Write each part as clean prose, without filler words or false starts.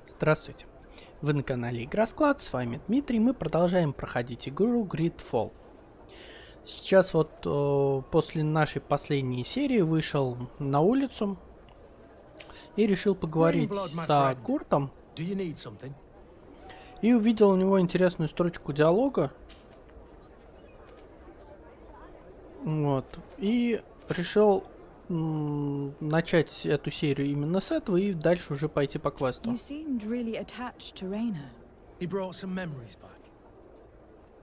Здравствуйте, вы на канале Игросклад, с вами Дмитрий, мы продолжаем проходить игру GreedFall. Сейчас вот после нашей последней серии вышел на улицу и решил поговорить с Куртом. И увидел у него интересную строчку диалога. Вот. И решил начать эту серию именно с этого и дальше уже пойти по квесту. He brought some memories back.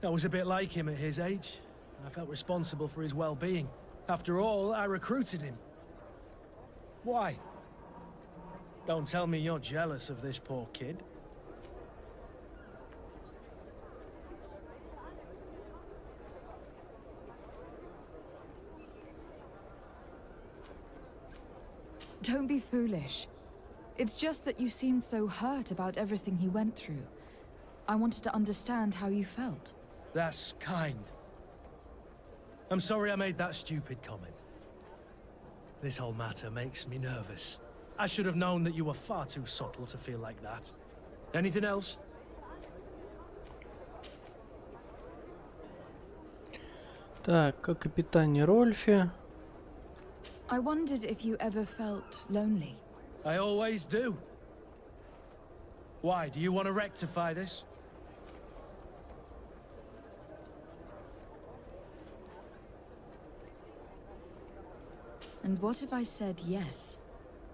I was a bit like him at his age. I felt responsible for his well-being. After all, I recruited him. Why? Don't tell me you're jealous of this poor kid. Don't be foolish. It's just that you seemed so hurt about everything he went through. I wanted to understand how you felt. That's kind. I'm sorry I made that stupid comment. This whole matter makes me nervous. I should have known that you were far too subtle to feel like that. Anything else? Так, о капитане Рольфе. I wondered if you ever felt lonely. I always do. Why, do you want to rectify this? And what if I said yes?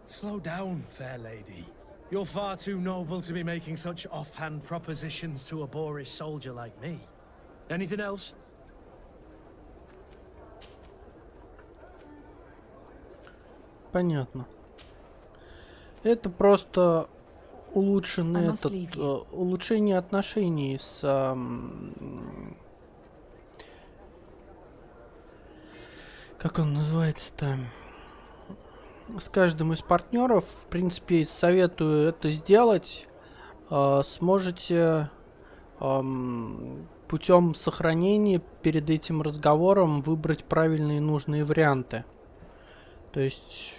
Slow down, fair lady. You're far too noble to be making such offhand propositions to a boorish soldier like me. Anything else? Понятно. Это просто улучшенный улучшение отношений с как он называется-то? С каждым из партнеров. В принципе, советую это сделать. Сможете путем сохранения перед этим разговором выбрать правильные и нужные варианты. То есть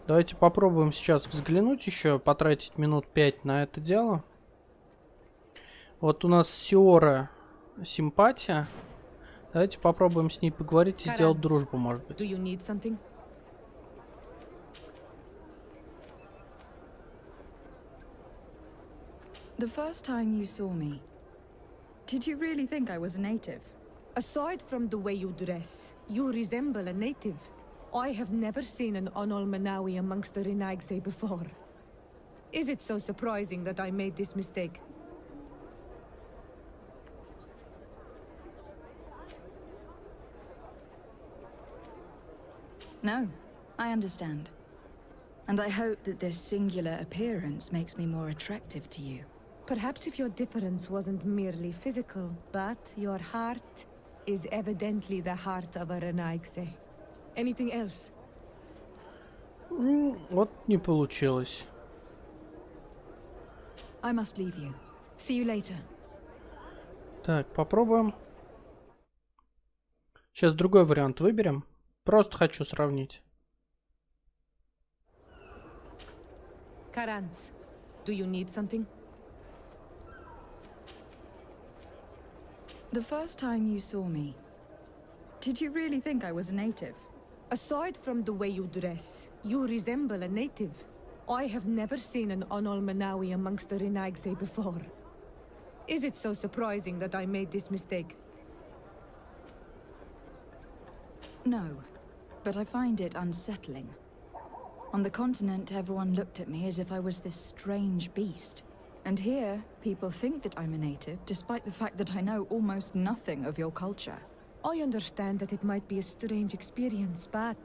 давайте попробуем сейчас взглянуть еще, потратить минут 5 на это дело. Вот у нас Сиора симпатия. Давайте попробуем с ней поговорить и сделать дружбу, может быть. The first time you saw me, did you really think I was a native? Aside from the way you dress, you resemble a native. I have never seen an Onolmanawi amongst the Renaigse before. Is it so surprising that I made this mistake? No, I understand. And I hope that this singular appearance makes me more attractive to you. Perhaps if your difference wasn't merely physical, but your heart is evidently the heart of a Renaigse. Anything else? Вот не получилось. I must leave you. See you later. Так, попробуем. Сейчас другой вариант выберем. Просто хочу сравнить. Karans, do you need something? The first time you saw me, did you really think I was a native? Aside from the way you dress, you resemble a native. I have never seen an Onolmanawi amongst the Renaigse before. Is it so surprising that I made this mistake? No, but I find it unsettling. On the continent, everyone looked at me as if I was this strange beast. And here, people think that I'm a native, despite the fact that I know almost nothing of your culture. I understand that it might be a strange experience, but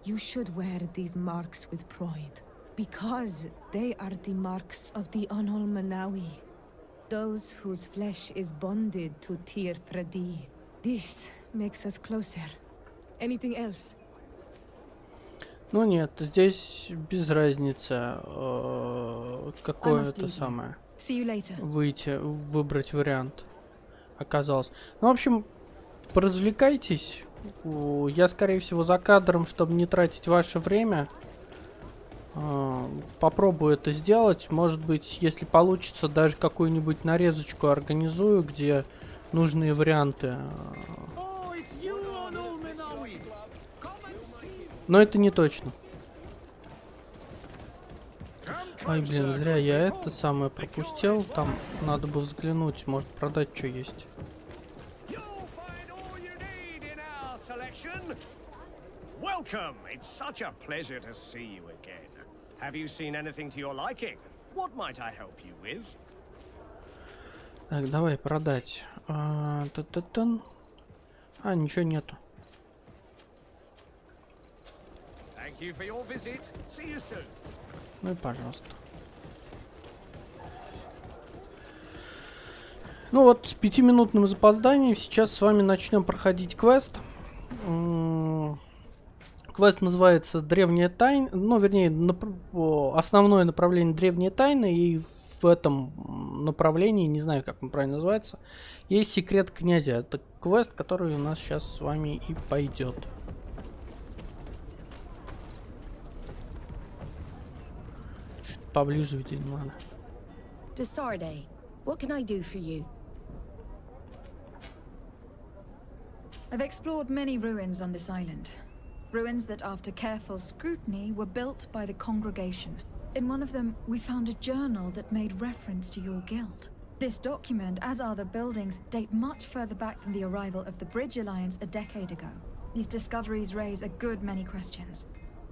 you should wear these marks with pride. Because they are the marks of the Onolmanawi. Those whose flesh is bonded to Tir Fradi. This makes us closer. Anything else? Ну нет, здесь без разницы, какое must это leave you. самое. See you later. Выбрать вариант оказалось. Ну, в общем, поразвлекайтесь. Я, скорее всего, за кадром, чтобы не тратить ваше время. Попробую это сделать. Может быть, если получится, даже какую-нибудь нарезочку организую, где нужные варианты. Но это не точно. Ай, блин, зря я это самое пропустил. Там надо бы взглянуть, может продать, что есть. Welcome. It's such a pleasure to see you again. Have you seen anything to your liking? What might I help you with? Так, давай продать. Ничего нету. Thank you for your visit. See you soon. Ну и пожалуйста. Ну вот, с 5-минутным запозданием сейчас с вами начнем проходить квест. Квест называется «Древняя тайна», ну, вернее, основное направление «Древняя тайна», и в этом направлении, не знаю, как он правильно называется, есть «Секрет князя». Это квест, который у нас сейчас с вами и пойдет. Чуть поближе, видимо, надо. Desarde, what can I do for you? I've explored many ruins on this island. Ruins that, after careful scrutiny, were built by the congregation. In one of them, we found a journal that made reference to your guild. This document, as are the buildings, date much further back than the arrival of the Bridge Alliance a decade ago. These discoveries raise a good many questions.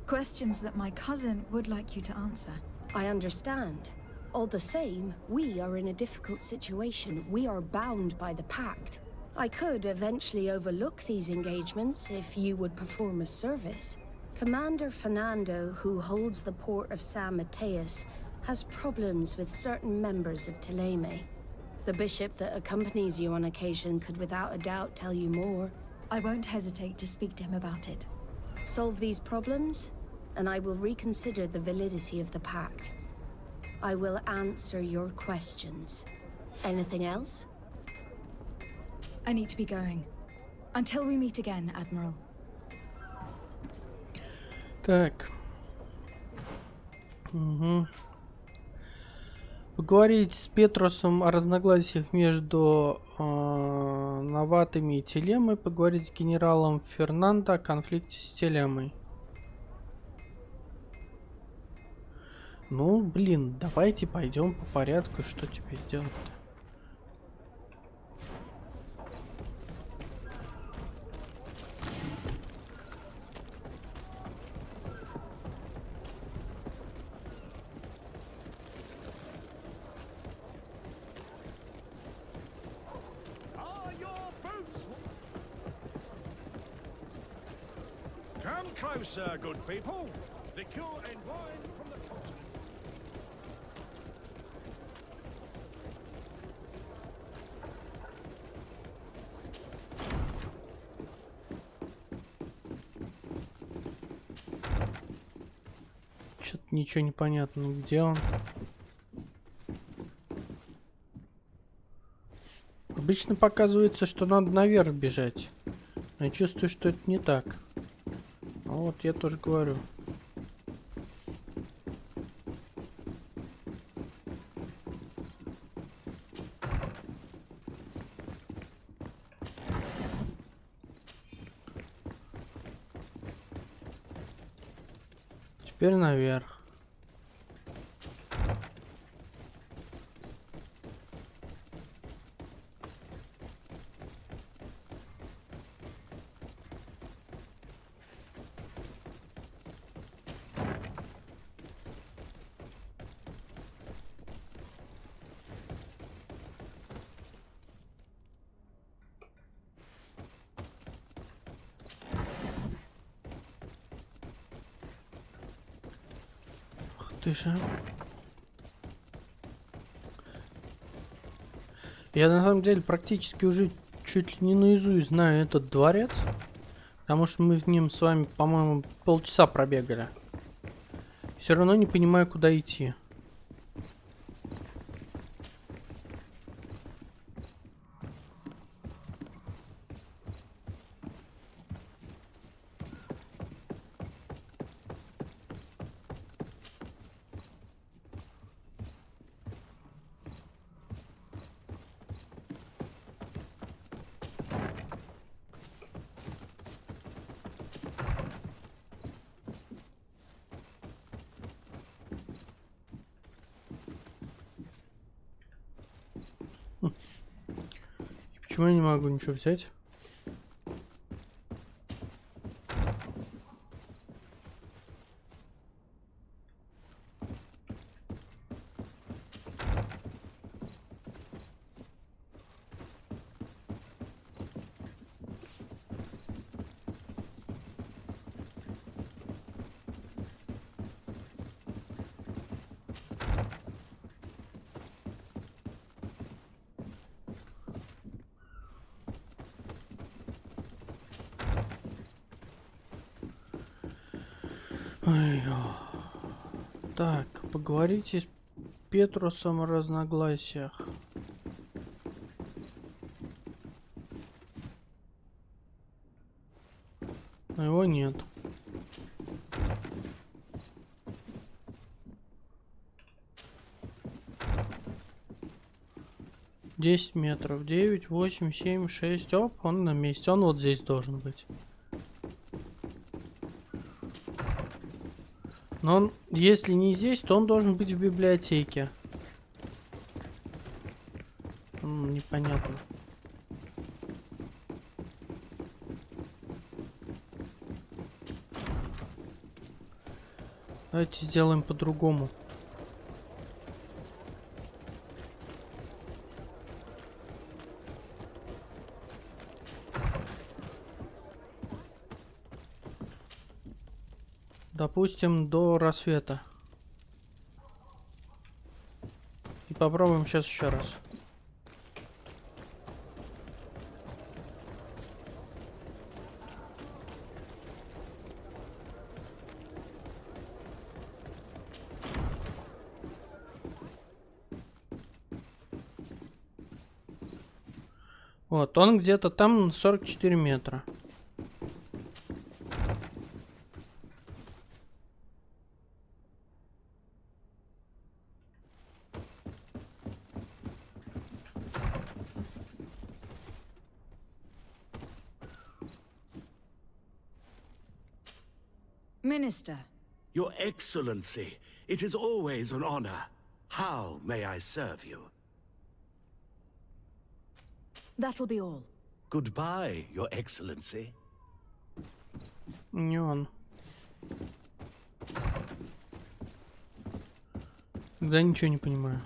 Questions that my cousin would like you to answer. I understand. All the same, we are in a difficult situation. We are bound by the pact. I could eventually overlook these engagements if you would perform a service. Commander Fernando, who holds the port of San Mateus, has problems with certain members of Teleme. The bishop that accompanies you on occasion could without a doubt tell you more. I won't hesitate to speak to him about it. Solve these problems, and I will reconsider the validity of the pact. I will answer your questions. Anything else? I need to be going. Until we meet again, Admiral. Так. Угу. Поговорить с Петросом о разногласиях между Новатами и Телемой. Поговорить с генералом Фернандо о конфликте с Телемой. Ну, блин, давайте пойдем по порядку. Что теперь делать-то? Are your boots? Come closer, good people. Liqueur and wine from the continent. Что-то ничего не понятно, где он. Обычно показывается, что надо наверх бежать. Но я чувствую, что это не так. А вот я тоже говорю. Теперь наверх. Ты же. Я на самом деле практически уже чуть ли не наизусть знаю этот дворец. Потому что мы в нем с вами, по-моему, полчаса пробегали. Все равно не понимаю, куда идти. Почему я не могу ничего взять? Ой, так, поговорите с Петрусом о разногласиях. Но его нет. Десять метров. 9, 8, 7, 6. Оп, он на месте. Он вот здесь должен быть. Но он, если не здесь, то он должен быть в библиотеке. Непонятно. Давайте сделаем по-другому. Допустим, до рассвета. И попробуем сейчас еще раз. Вот, он где-то там 44 метра. Minister, Your Excellency, it is always an honor. How may I serve you? that'll be all. Goodbye, Your Excellency. Не он. Да ничего не понимаю.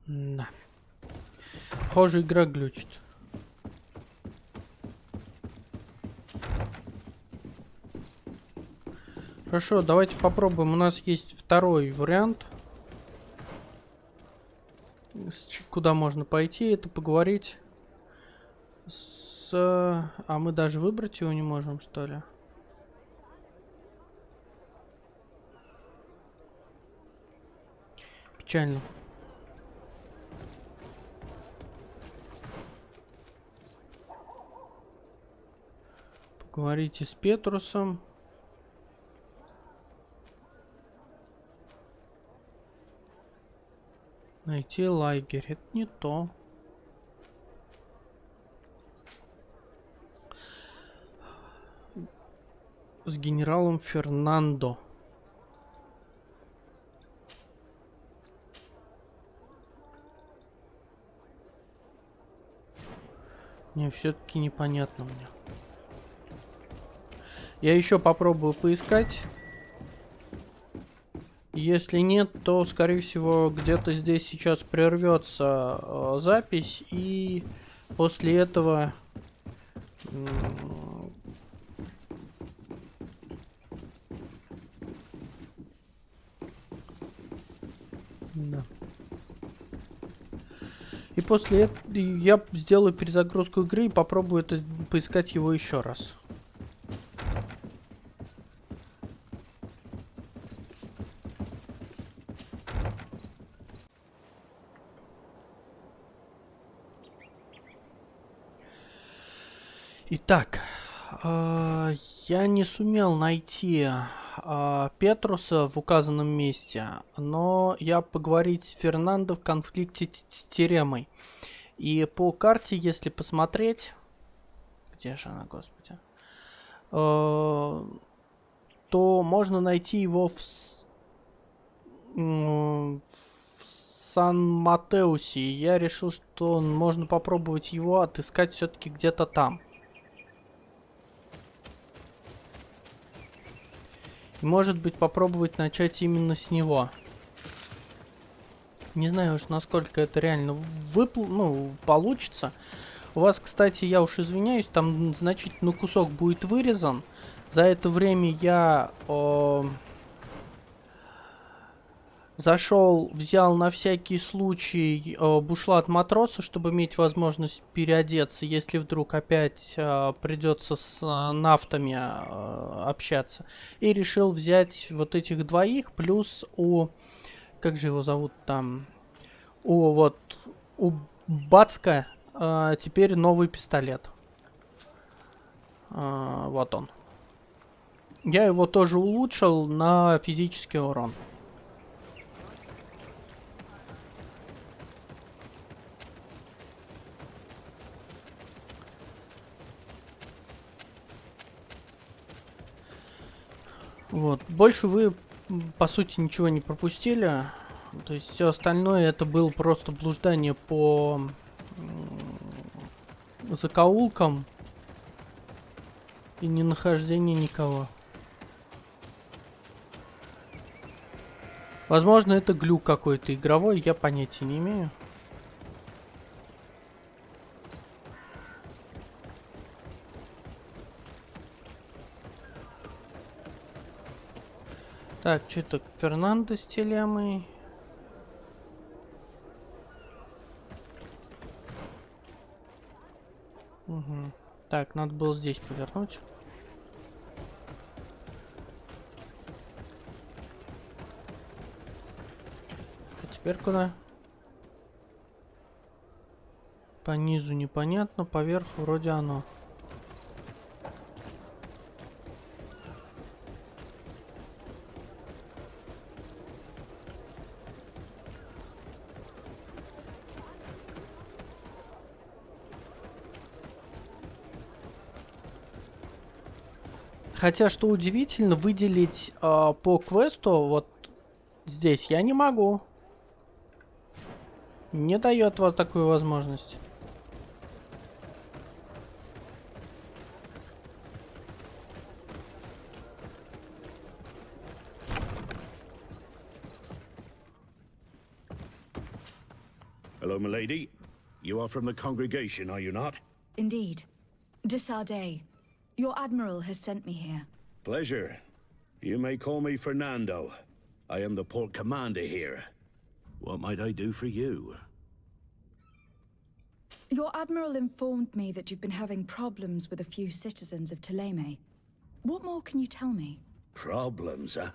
Да. Похоже, игра глючит. Хорошо, давайте попробуем. У нас есть второй вариант. Куда можно пойти, это поговорить с... А мы даже выбрать его не можем, что ли? Печально. Поговорите с Петрусом. Найти лагерь. Это не то. С генералом Фернандо. Не, все-таки непонятно мне. Я еще попробую поискать. Если нет, то, скорее всего, где-то здесь сейчас прервется запись. И после этого Да. И после этого я сделаю перезагрузку игры и попробую поискать его еще раз. Итак, я не сумел найти Петруса в указанном месте, но я поговорить с Фернандо в конфликте с Теремой. И по карте, если посмотреть, где же она, господи, то можно найти его в Сан-Матеусе. Я решил, что можно попробовать его отыскать все-таки где-то там. Может быть, попробовать начать именно с него. Не знаю уж, насколько это реально получится. У вас, кстати, я уж извиняюсь, там значительный кусок будет вырезан. За это время я зашел, взял на всякий случай бушлат матроса, чтобы иметь возможность переодеться, если вдруг опять придется с нафтами общаться. И решил взять вот этих двоих, плюс как же его зовут там? У Бацка теперь новый пистолет. Вот он. Я его тоже улучшил на физический урон. Вот. Больше вы, по сути, ничего не пропустили. То есть все остальное это было просто блуждание по закоулкам и не нахождение никого. Возможно, это глюк какой-то игровой, я понятия не имею. Так, что-то Фернандо с телемой. Угу. Так, надо было здесь повернуть. А теперь куда? По низу непонятно, поверху вроде оно. Хотя, что удивительно, выделить по квесту вот здесь я не могу. Не дает вас такую возможность. Hello, milady. You are from the congregation, are you not? Indeed. Desardet. Your admiral has sent me here. Pleasure. You may call me Fernando. I am the port commander here. What might I do for you? Your admiral informed me that you've been having problems with a few citizens of Teleme. What more can you tell me? Problems, huh?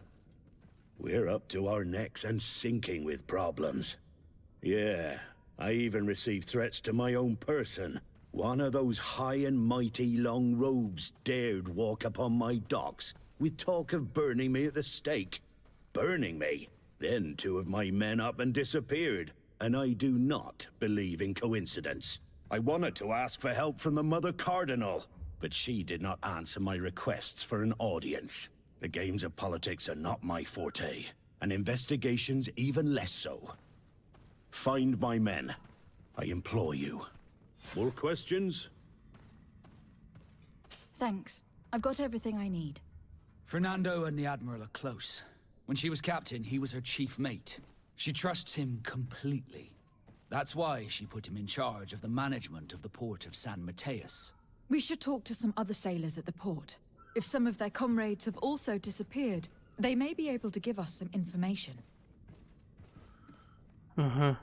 We're up to our necks and sinking with problems. Yeah, I even received threats to my own person. One of those high and mighty long robes dared walk upon my docks with talk of burning me at the stake. Burning me? Then two of my men up and disappeared, and I do not believe in coincidence. I wanted to ask for help from the Mother Cardinal, but she did not answer my requests for an audience. The games of politics are not my forte, and investigations even less so. Find my men. I implore you. More questions? Thanks. I've got everything I need. Fernando and the Admiral are close. When she was captain, he was her chief mate. She trusts him completely. That's why she put him in charge of the management of the port of San Mateus. We should talk to some other sailors at the port. If some of their comrades have also disappeared, they may be able to give us some information. Ага.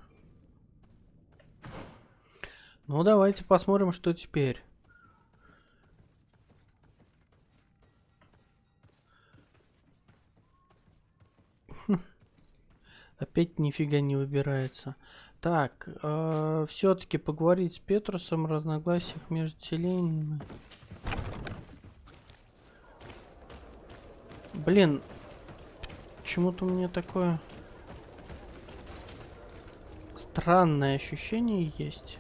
Ну, давайте посмотрим, что теперь. Опять нифига не выбирается. Так, все-таки поговорить с Петрусом о разногласиях между селениями. Блин, почему-то у меня такое странное ощущение есть.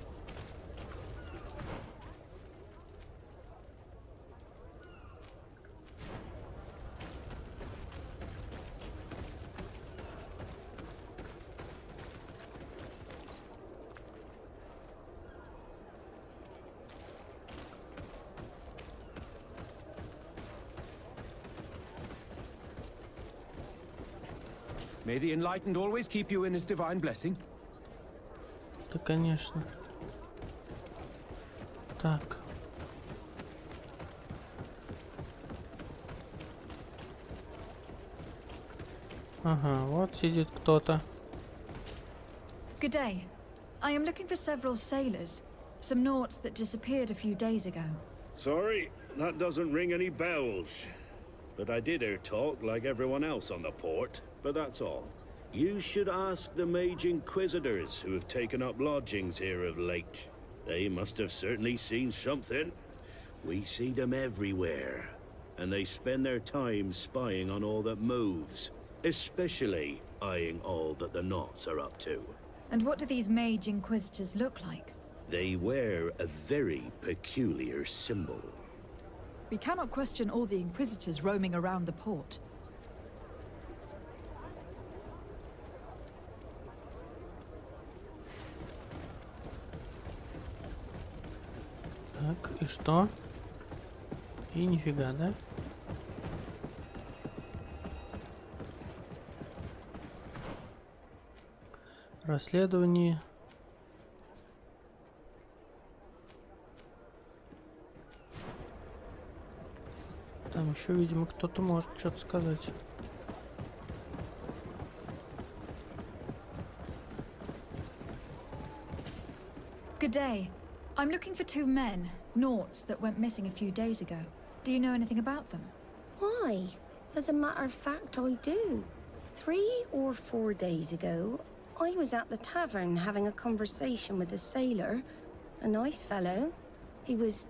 May the enlightened always keep you in his divine blessing. Да, конечно. Так. Ага, вот сидит кто-то. Good day. I am looking for several sailors, some naughts that disappeared a few days ago. Sorry, that doesn't ring any bells. But I did hear talk like everyone else on the port, but that's all. You should ask the mage inquisitors who have taken up lodgings here of late. They must have certainly seen something. We see them everywhere, and they spend their time spying on all that moves, especially eyeing all that the knots are up to. And what do these mage inquisitors look like? They wear a very peculiar symbol. We cannot question all the inquisitors roaming around the port. Так, и что? И нифига, да? Расследование. Там еще, видимо, кто-то может что-то сказать. Good day. I'm looking for two men, naughts that went missing a few days ago. Do you know anything about them? Why? As a matter of fact, I do. 3 or 4 days ago, I was at the tavern having a conversation with a sailor, a nice fellow. He was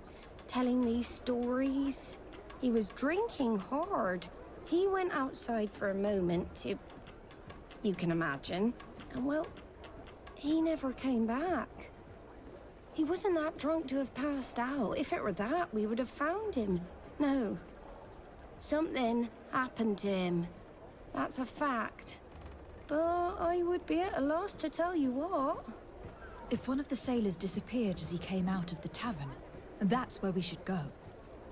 telling these stories. He was drinking hard. He went outside for a moment to... you can imagine. And well, he never came back. He wasn't that drunk to have passed out. If it were that, we would have found him. No. Something happened to him. That's a fact. But I would be at a loss to tell you what. If one of the sailors disappeared as he came out of the tavern, that's where we should go.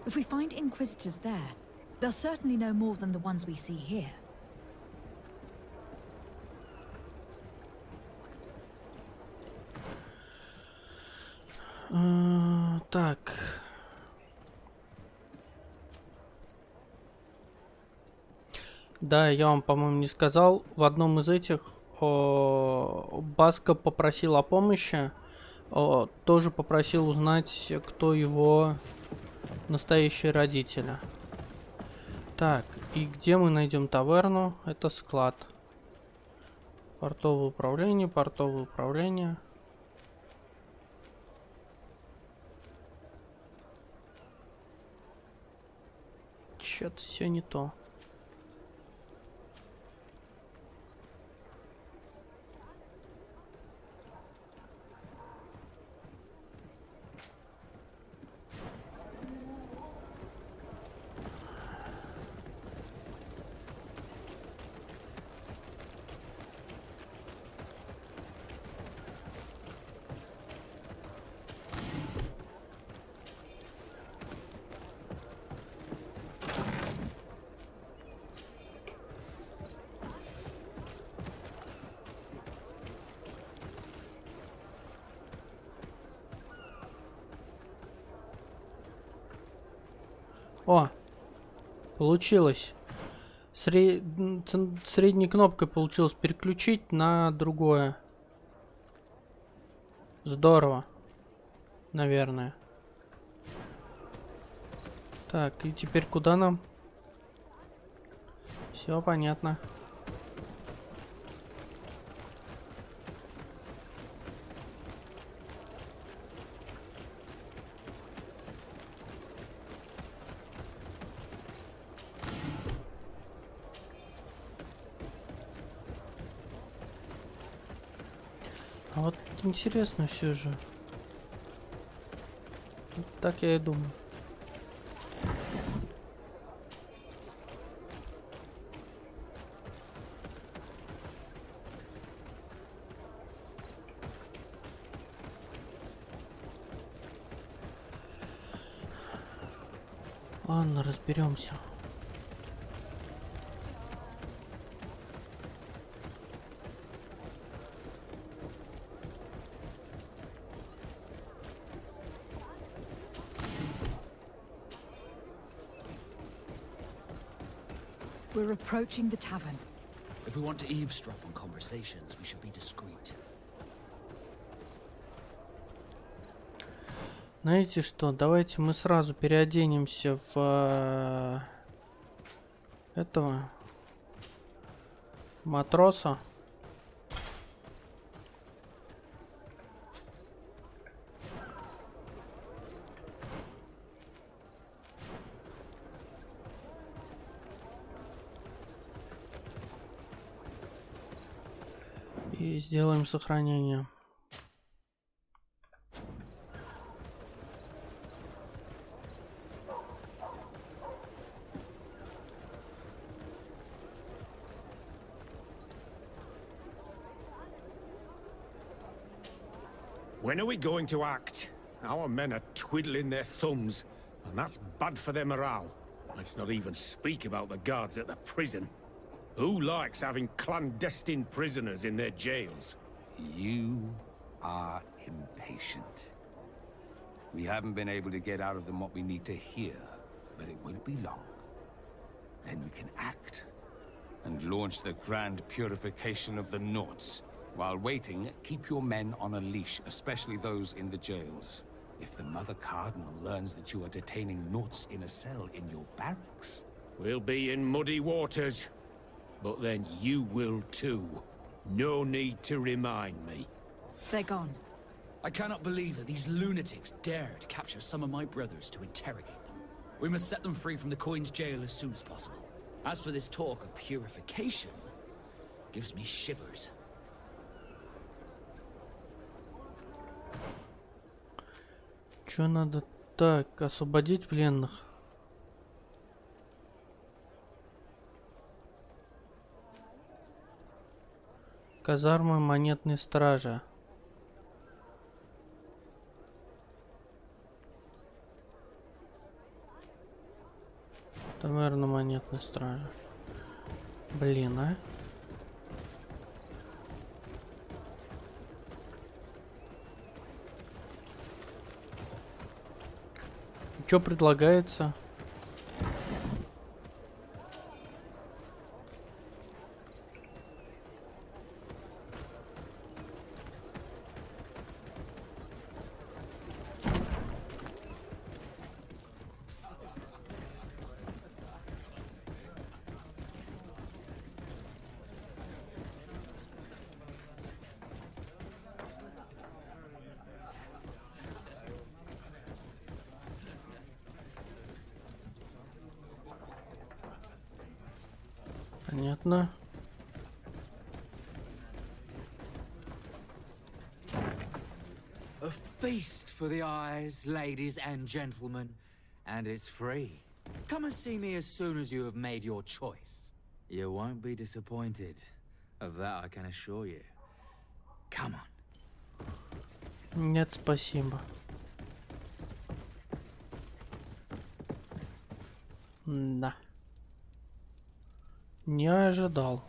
If we find inquisitors there, they'll certainly know more than the ones we see here. Так. Да, я вам, по-моему, не сказал. В одном из этих Баска попросил о помощи. Тоже попросил узнать, кто его настоящие родители. Так, и где мы найдем таверну? Это склад. Портовое управление, портовое управление. Чё-то все не то. О! Получилось. Средней кнопкой получилось переключить на другое. Здорово. Наверное. Так, и теперь куда нам? Все понятно. А вот интересно все же. Так я и думаю. Ладно, разберемся. We're approaching the tavern. If we want to eavesdrop on conversations, we should be discreet. Знаете что? Давайте мы сразу переоденемся в этого матроса. И сделаем сохранение. When are we going to act? Our men are twiddling their thumbs, and that's bad for their morale. Let's not even speak about the guards at the prison. Who likes having clandestine prisoners in their jails? You are impatient. We haven't been able to get out of them what we need to hear, but it won't be long. Then we can act and launch the grand purification of the Naughts. While waiting, keep your men on a leash, especially those in the jails. If the Mother Cardinal learns that you are detaining Naughts in a cell in your barracks... We'll be in muddy waters. But then you will too. No need to remind me. They're gone. I cannot believe that these lunatics dared capture some of my brothers to interrogate them. We must set them free from the Coin's jail as soon as possible. As for this talk of purification, gives me shivers. Что надо? Так, освободить пленных. Казармы монетной стражи. Таверна монетной стражи. Блин, а? Что предлагается? Понятно. A feast for the eyes, ladies and gentlemen, and it's free. Come and see me as soon as you have made your choice. You won't be disappointed. Of that I can assure you. Come on. Нет, спасибо. Да. Не ожидал.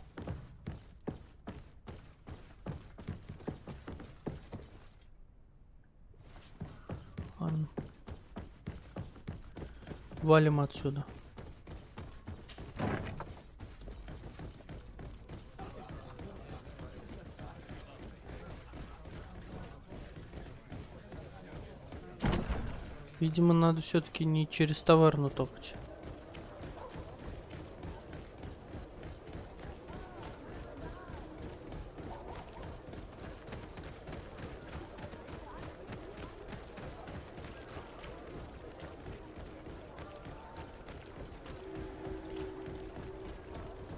валим отсюда. Видимо, надо все-таки не через таверну топать.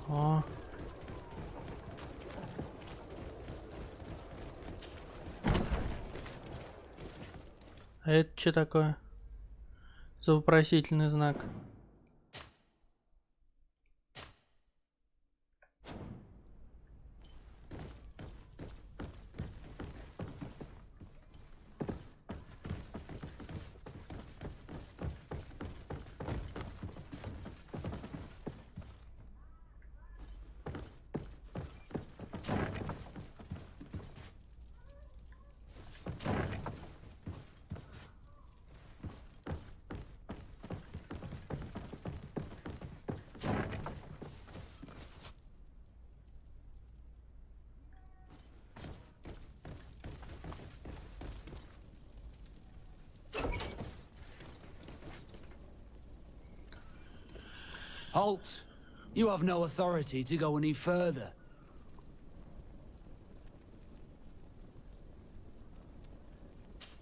О. А это что такое? За вопросительный знак. Halt! You have no authority to go any further.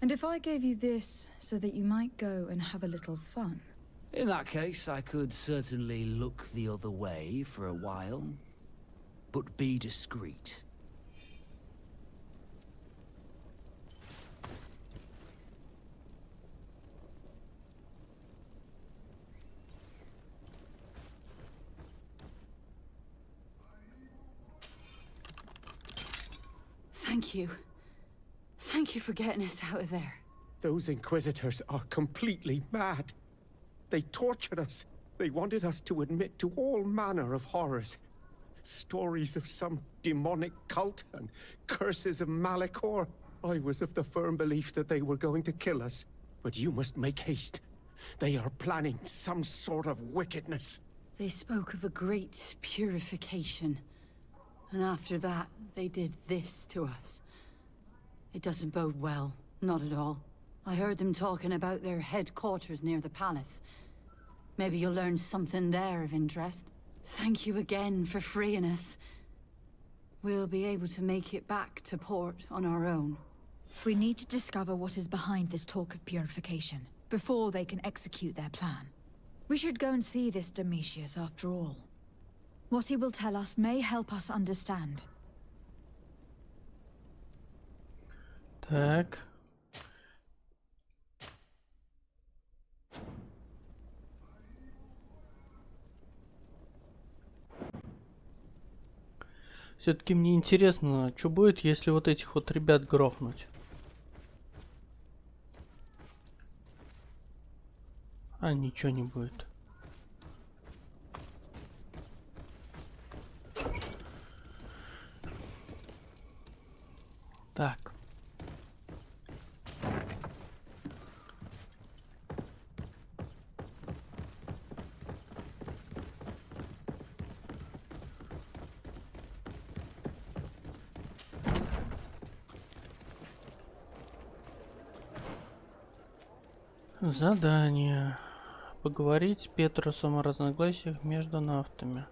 And if I gave you this so that you might go and have a little fun? In that case, I could certainly look the other way for a while. But be discreet. Thank you. Thank you for getting us out of there. Those Inquisitors are completely mad. They tortured us. They wanted us to admit to all manner of horrors. Stories of some demonic cult and curses of Malachor. I was of the firm belief that they were going to kill us. But you must make haste. They are planning some sort of wickedness. They spoke of a great purification. And after that, they did this to us. It doesn't bode well, not at all. I heard them talking about their headquarters near the palace. Maybe you'll learn something there of interest. Thank you again for freeing us. We'll be able to make it back to port on our own. We need to discover what is behind this talk of purification, before they can execute their plan. We should go and see this Domitius after all. What he will tell us may help us understand. Так. Все-таки мне интересно, что будет, если вот этих вот ребят грохнуть. А, ничего не будет. Так. Задание. Поговорить с Петрусом о разногласиях между нафтами.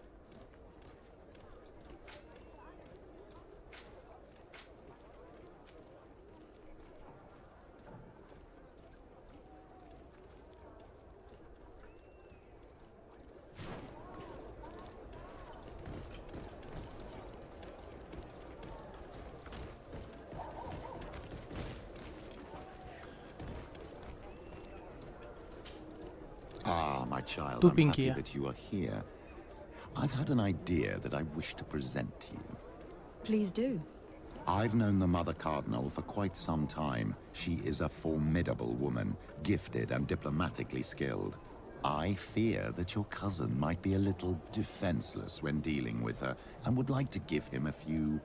My child, I'm happy that you are here. I've had an idea that I wish to present to you. Please do. I've known the Mother Cardinal for quite some time. She is a formidable woman, gifted and diplomatically skilled. I fear that your cousin might be a little defenseless when dealing with her, and would like to give him a few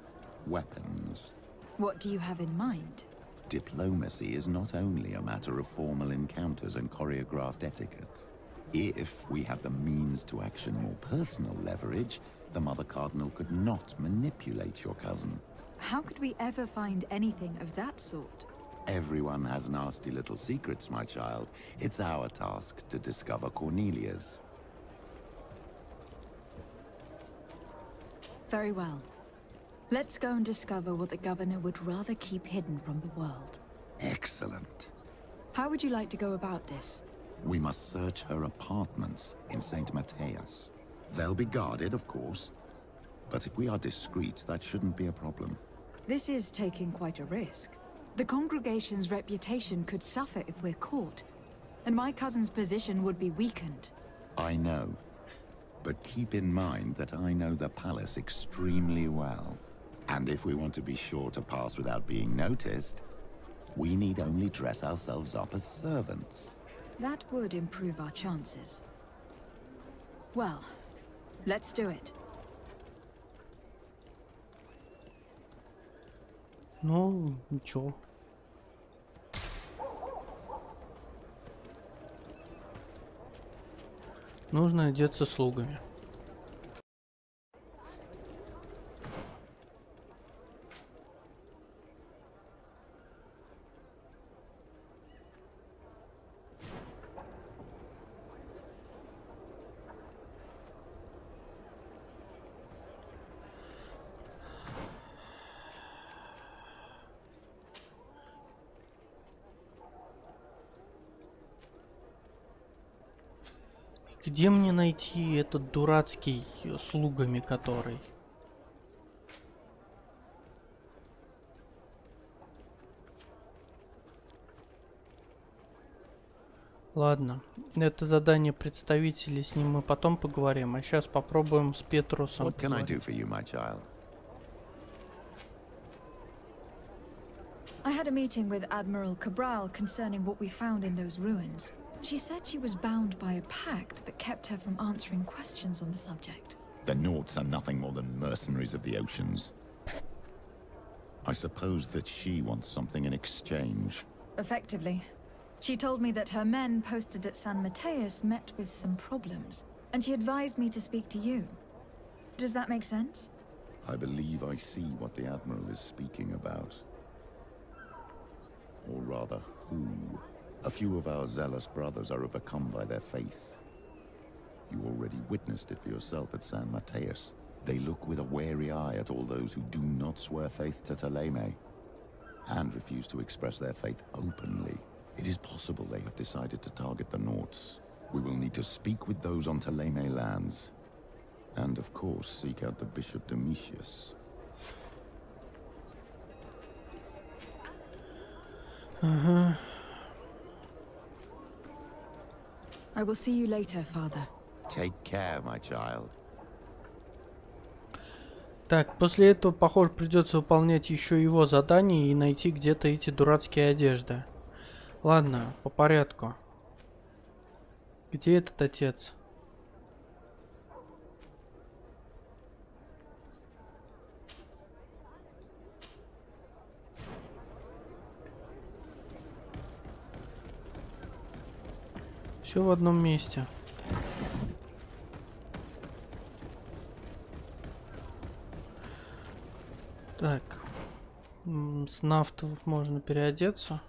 weapons. What do you have in mind? Diplomacy is not only a matter of formal encounters and choreographed etiquette. If we had the means to action more personal leverage, the Mother Cardinal could not manipulate your cousin. How could we ever find anything of that sort? Everyone has nasty little secrets, my child. It's our task to discover Cornelia's. Very well. Let's go and discover what the governor would rather keep hidden from the world. Excellent. How would you like to go about this? We must search her apartments in St. Matthias. They'll be guarded, of course. But if we are discreet, that shouldn't be a problem. This is taking quite a risk. The congregation's reputation could suffer if we're caught, and my cousin's position would be weakened. I know. But keep in mind that I know the palace extremely well. And if we want to be sure to pass without being noticed, we need only dress ourselves up as servants. That would improve our chances. Well, let's do it. Ну, ничего. Нужно одеться слугами. Где мне найти этот дурацкий слугами который? Ладно, это задание представителей, с ним мы потом поговорим, а сейчас попробуем с Петрусом. What can I do for you, my child? I had a meeting with Admiral Cabral concerning what we found in those ruins. She said she was bound by a pact that kept her from answering questions on the subject. The Nauts are nothing more than mercenaries of the oceans. I suppose that she wants something in exchange. Effectively. She told me that her men posted at San Mateus met with some problems, and she advised me to speak to you. Does that make sense? I believe I see what the Admiral is speaking about. Or rather, who? A few of our zealous brothers are overcome by their faith. You already witnessed it for yourself at San Mateus. They look with a wary eye at all those who do not swear faith to Ptolemy, and refuse to express their faith openly. It is possible they have decided to target the Nauts. We will need to speak with those on Ptolemy lands. And of course, seek out the Bishop Domitius. I will see you later, father. Take care, my child. Так, после этого, похоже, придется выполнять еще его задание и найти где-то эти дурацкие одежды. Ладно, по порядку. Где этот отец? Все в одном месте. Так. С нафтов можно переодеться.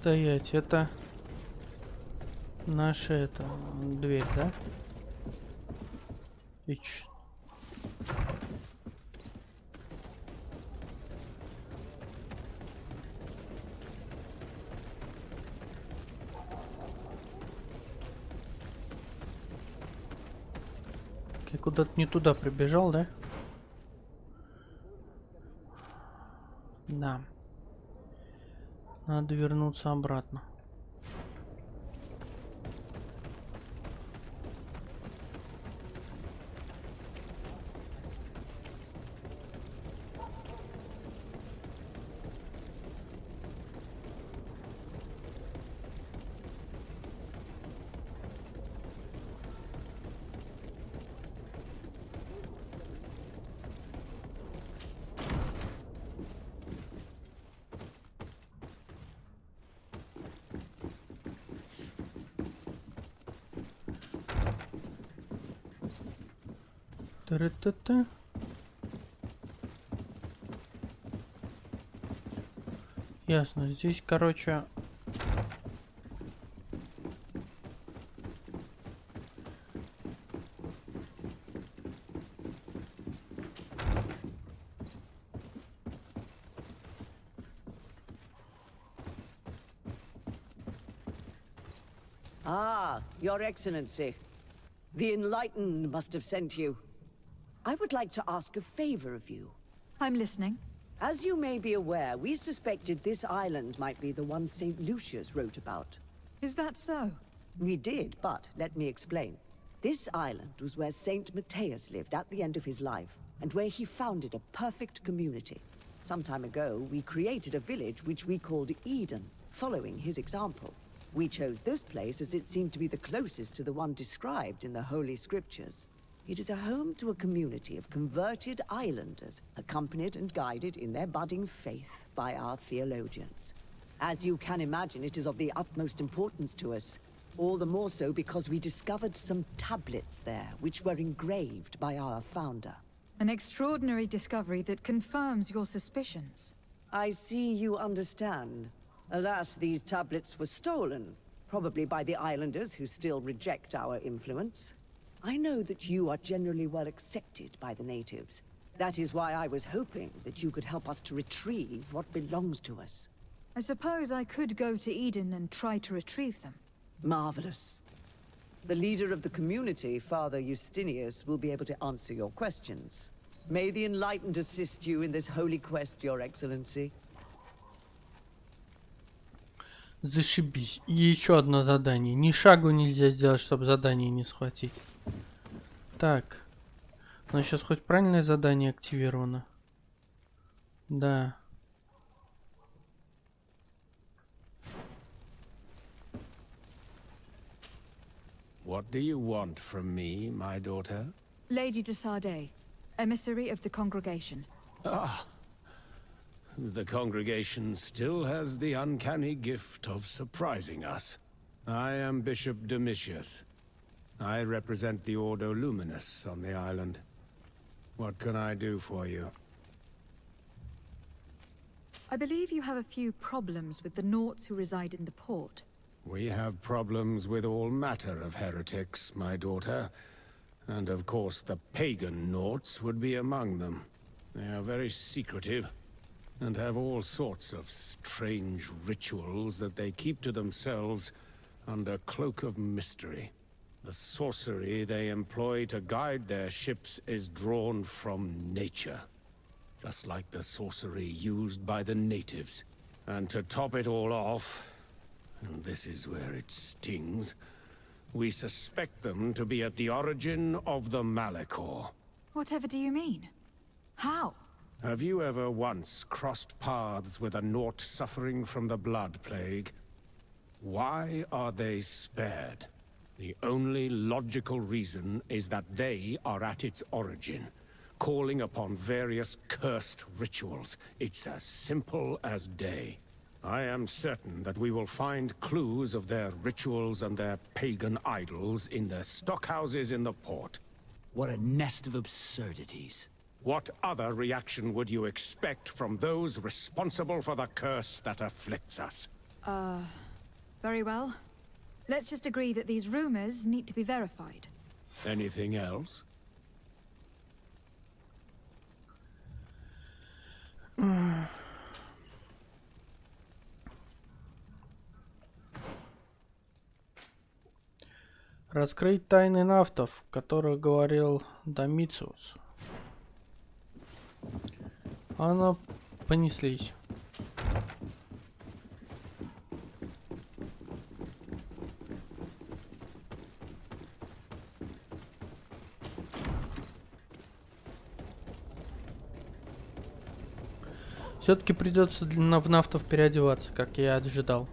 Стоять, это наша дверь, да? Ич. Я куда-то не туда прибежал, да? Да. Надо вернуться обратно. Та-ра-та-та. Ясно, здесь, короче... Ah, Your Excellency. The Enlightened must have sent you. I would like to ask a favor of you. I'm listening. As you may be aware, we suspected this island might be the one St. Lucius wrote about. Is that so? We did, but let me explain. This island was where St. Matthias lived at the end of his life, and where he founded a perfect community. Some time ago, we created a village which we called Eden, following his example. We chose this place as it seemed to be the closest to the one described in the Holy Scriptures. It is a home to a community of converted islanders, accompanied and guided in their budding faith by our theologians. As you can imagine, it is of the utmost importance to us. All the more so because we discovered some tablets there, which were engraved by our founder. An extraordinary discovery that confirms your suspicions. I see you understand. Alas, these tablets were stolen, probably by the islanders who still reject our influence. I know that you are generally well accepted by the natives. That is why I was hoping that you could help us to retrieve what belongs to us. I suppose I could go to Eden and try to retrieve them. Marvelous. The leader of the community, Father Justinius, will be able to answer your questions. May the Enlightened assist you in this holy quest, Your Excellency. Зашибись. И еще одно задание. Ни шагу нельзя сделать, чтобы задание не схватить. Так. У нас сейчас хоть правильное задание активировано? Да. What do you want from me, my daughter? Lady de Sardet, emissary of the congregation. Ah. The congregation still has the uncanny gift of surprising us. I am Bishop Domitius. I represent the Ordo Luminous on the island. What can I do for you? I believe you have a few problems with the Nauts who reside in the port. We have problems with all matter of heretics, my daughter. And of course the pagan Nauts would be among them. They are very secretive, and have all sorts of strange rituals that they keep to themselves under cloak of mystery. The sorcery they employ to guide their ships is drawn from nature, just like the sorcery used by the natives. And to top it all off, and this is where it stings, we suspect them to be at the origin of the Malachor. Whatever do you mean? How? Have you ever once crossed paths with a Naut suffering from the blood plague? Why are they spared? The only logical reason is that they are at its origin, calling upon various cursed rituals. It's as simple as day. I am certain that we will find clues of their rituals and their pagan idols in their stockhouses in the port. What a nest of absurdities. What other reaction would you expect from those responsible for the curse that afflicts us? Very well. Let's just agree that these rumors need to be verified. Anything else? Раскрыть тайны нафтов, о которых говорил Домициус. Она понеслись. Все-таки придется в нафтов переодеваться, как я ожидал.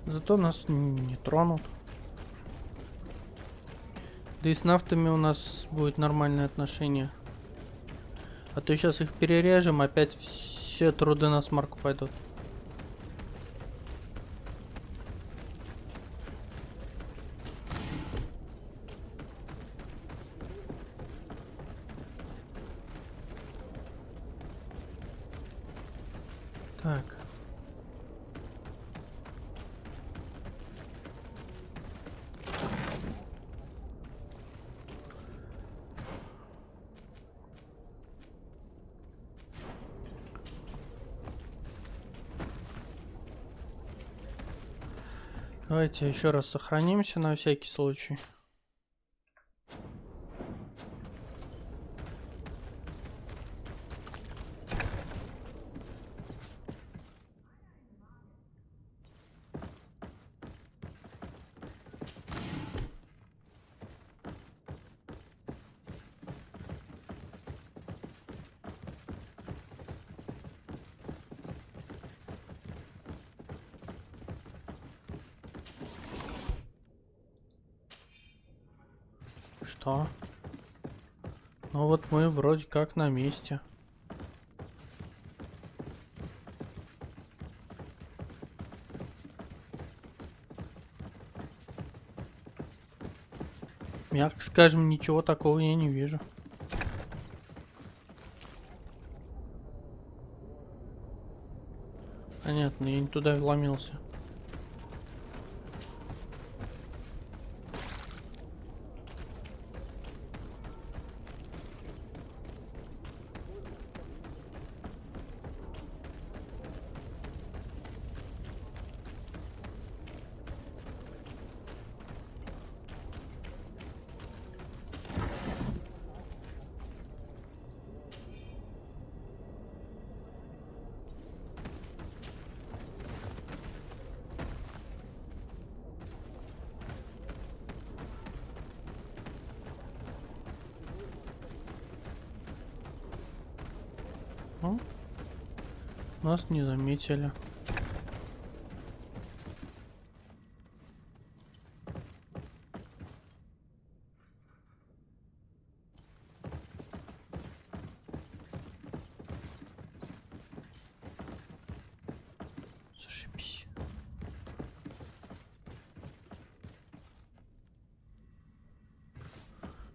Зато нас не тронут. Да и с нафтами у нас будет нормальное отношение. А то сейчас их перережем, опять все труды на смарку пойдут. Так. Давайте еще раз сохранимся на всякий случай. Что? Ну вот мы вроде как на месте. Мягко скажем, ничего такого я не вижу. Понятно, я не туда вломился. Ну, нас не заметили. Зашибись.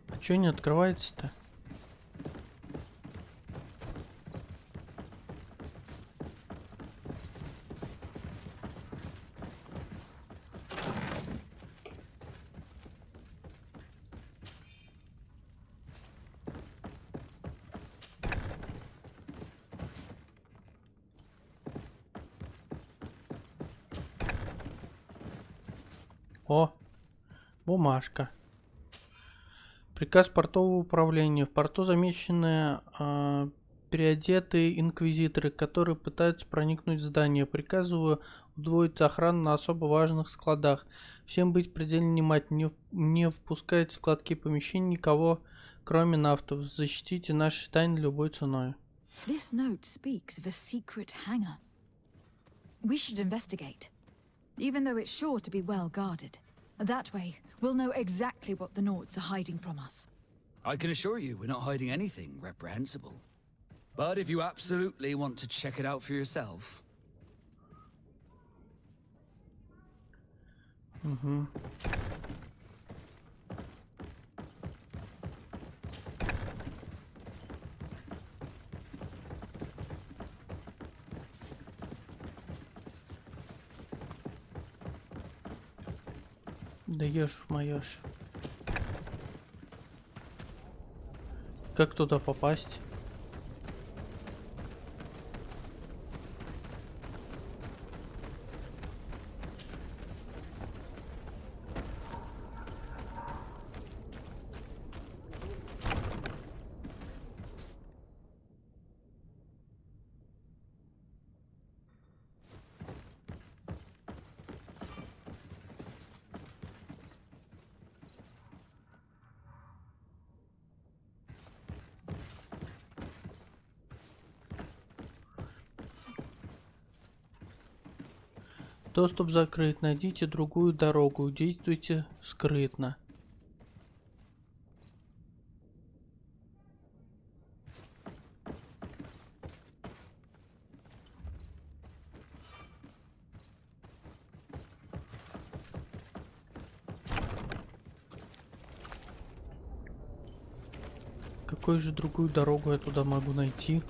А чё не открывается-то? О, бумажка. Приказ портового управления. В порту замечены переодетые инквизиторы, которые пытаются проникнуть в здание. Приказываю удвоить охрану на особо важных складах. Всем быть предельно внимательны. Не впускать в складские помещения никого, кроме нафтов. Защитите наши тайны любой ценой. This note speaks of a secret hangar. We should investigate, even though it's sure to be well guarded. That way, we'll know exactly what the Nords are hiding from us. I can assure you we're not hiding anything reprehensible. But if you absolutely want to check it out for yourself... Угу. Даешь, моешь. Как туда попасть? Доступ закрыт. Найдите другую дорогу. Действуйте скрытно. какую же другую дорогу я туда могу найти?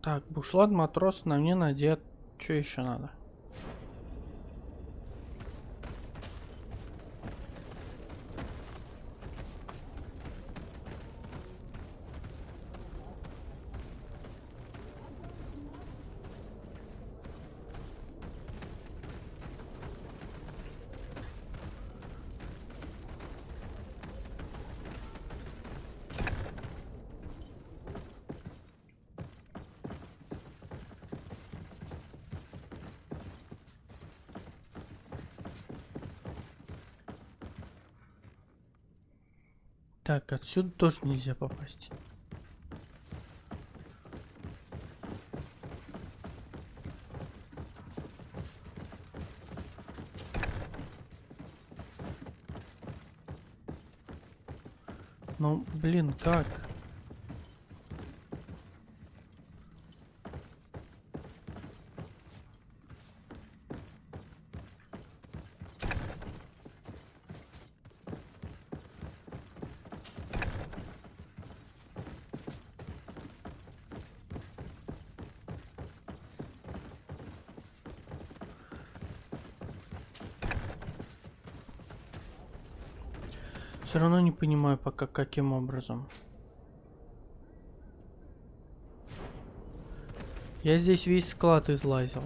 Так, бушлат матрос на мне надет. Что еще надо? Так, отсюда тоже нельзя попасть. Ну, блин, как? Все равно не понимаю пока, каким образом. Я здесь весь склад излазил.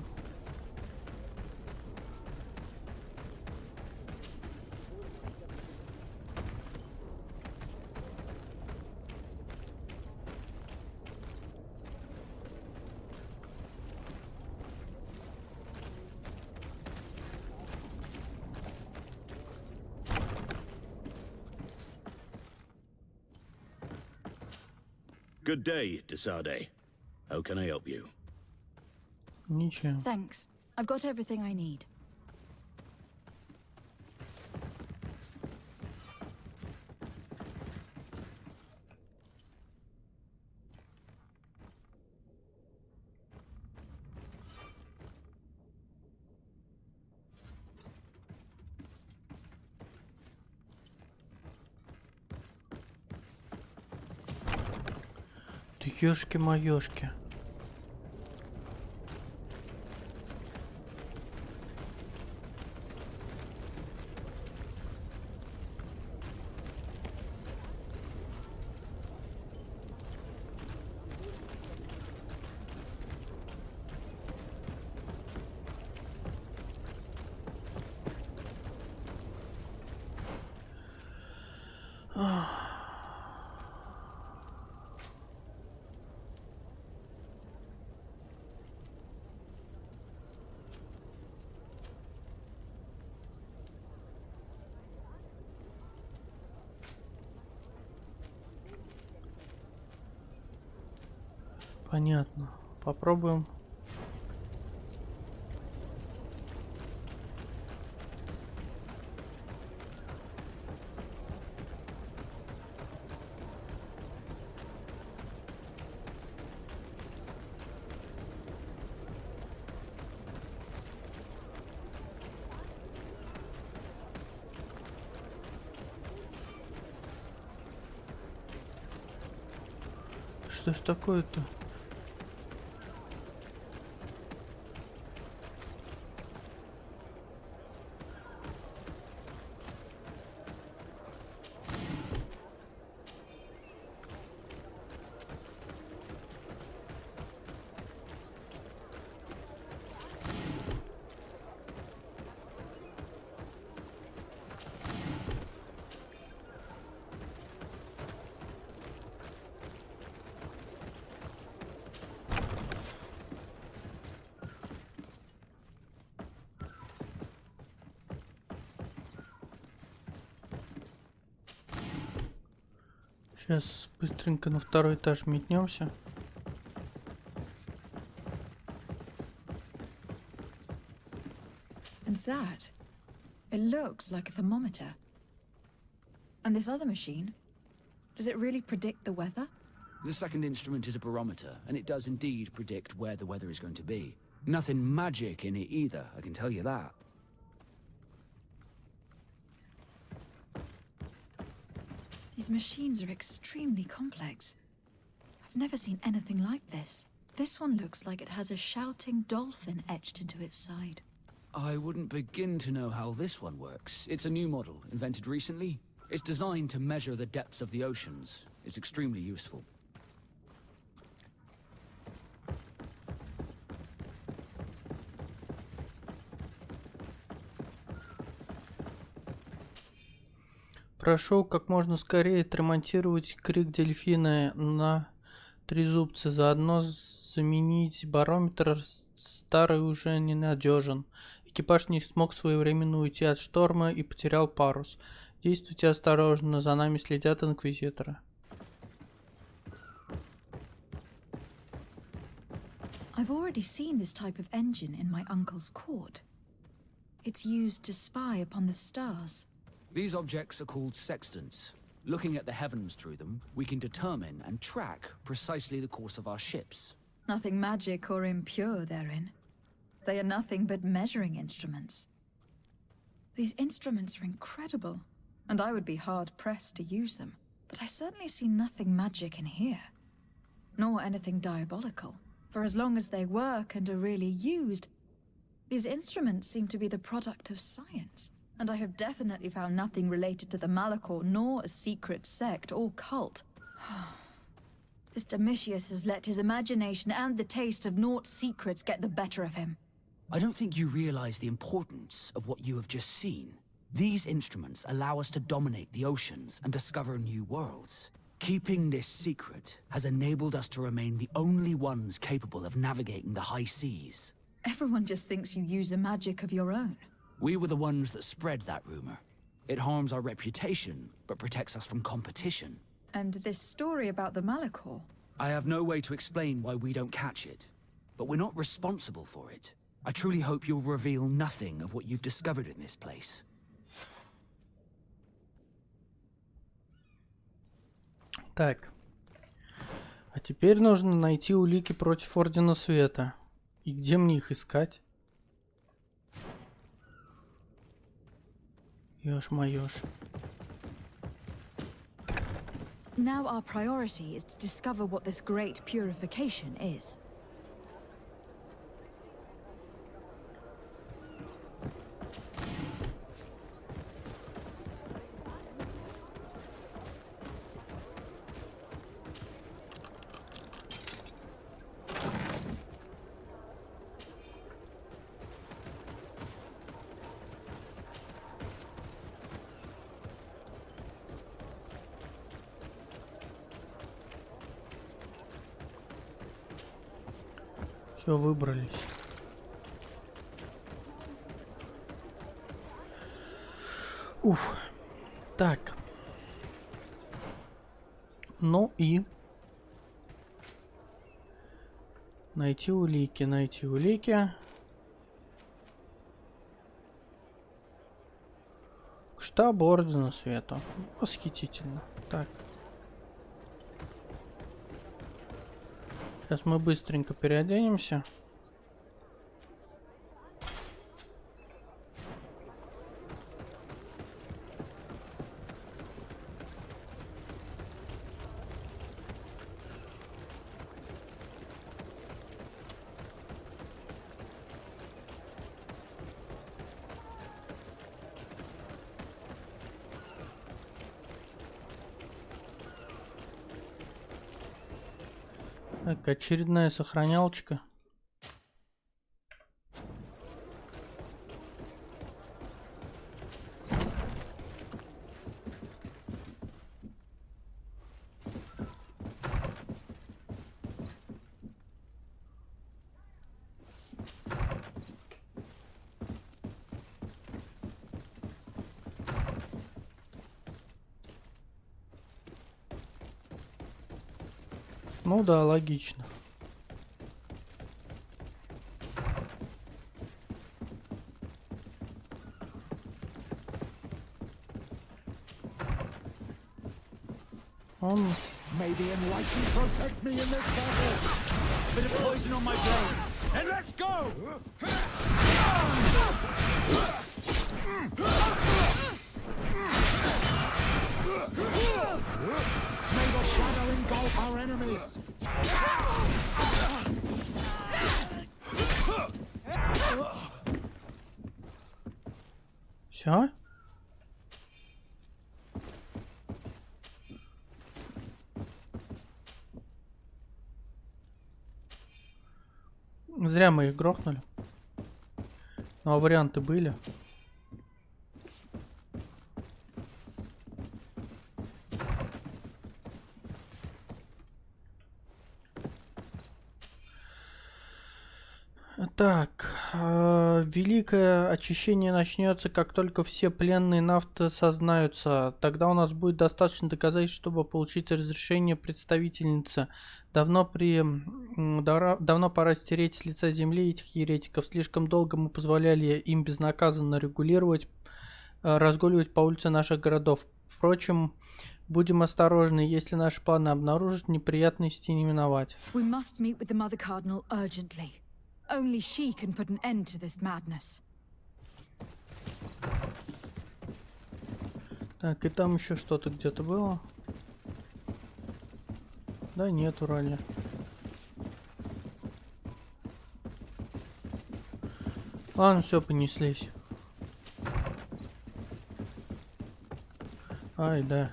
Good day, Desade. How can I help you? Ничего. Thanks. I've got everything I need. Ты ёшки-моёшки. Понятно. Попробуем. Что ж такое-то? Сейчас быстренько на второй этаж метнемся. And that? It looks like a thermometer. And this other machine? Does it really predict the weather? The second instrument is a barometer, and it does indeed predict where the weather is going to be. Nothing magic in it either, I can tell you that. These machines are extremely complex. I've never seen anything like this. This one looks like it has a shouting dolphin etched into its side. I wouldn't begin to know how this one works. It's a new model, invented recently. It's designed to measure the depths of the oceans. It's extremely useful. Прошу как можно скорее отремонтировать крик дельфина на трезубце. Заодно заменить барометр, старый уже ненадежен. Экипаж не смог своевременно уйти от шторма и потерял парус. Действуйте осторожно, за нами следят инквизиторы. I've already seen this type of engine in my uncle's court. It's used to spy upon the stars. These objects are called sextants. Looking at the heavens through them, we can determine and track precisely the course of our ships. Nothing magic or impure therein. They are nothing but measuring instruments. These instruments are incredible, and I would be hard-pressed to use them. But I certainly see nothing magic in here, nor anything diabolical. For as long as they work and are really used, these instruments seem to be the product of science. And I have definitely found nothing related to the Malachor, nor a secret sect or cult. This Domitius has let his imagination and the taste of Naught's secrets get the better of him. I don't think you realize the importance of what you have just seen. These instruments allow us to dominate the oceans and discover new worlds. Keeping this secret has enabled us to remain the only ones capable of navigating the high seas. Everyone just thinks you use a magic of your own. We were the ones that spread that rumor. It harms our reputation, but protects us from competition. And this story about the Malachor? I have no way to explain why we don't catch it, but we're not responsible for it. I truly hope you'll reveal nothing of what you've discovered in this place. Так. А теперь нужно найти улики против Ордена Света. И где мне их искать? Ёж-моёж. Now our priority is to discover what this great purification is. Все, выбрались. Уф. Так. Ну и... Найти улики, найти улики. Штаб Ордена Света. Восхитительно. Так. Сейчас мы быстренько переоденемся. Так, очередная сохранялочка. Ну да, логично. Maybe enlighten protect me in this battle. Bit of poison on my brain. And let's go! May the shadow engulf our enemies! Все? Зря мы их грохнули. Но варианты были. Так, великое очищение начнется, как только все пленные нафты сознаются. Тогда у нас будет достаточно доказательств, чтобы получить разрешение представительницы. Давно пора стереть с лица земли этих еретиков. Слишком долго мы позволяли им безнаказанно разгуливать по улице наших городов. Впрочем, будем осторожны, если наши планы обнаружат, неприятности не миновать. Only she can put an end to this madness. Так, и там еще что-то где-то было. Да нет, вроде. Ладно, все, понеслись. Ай, да.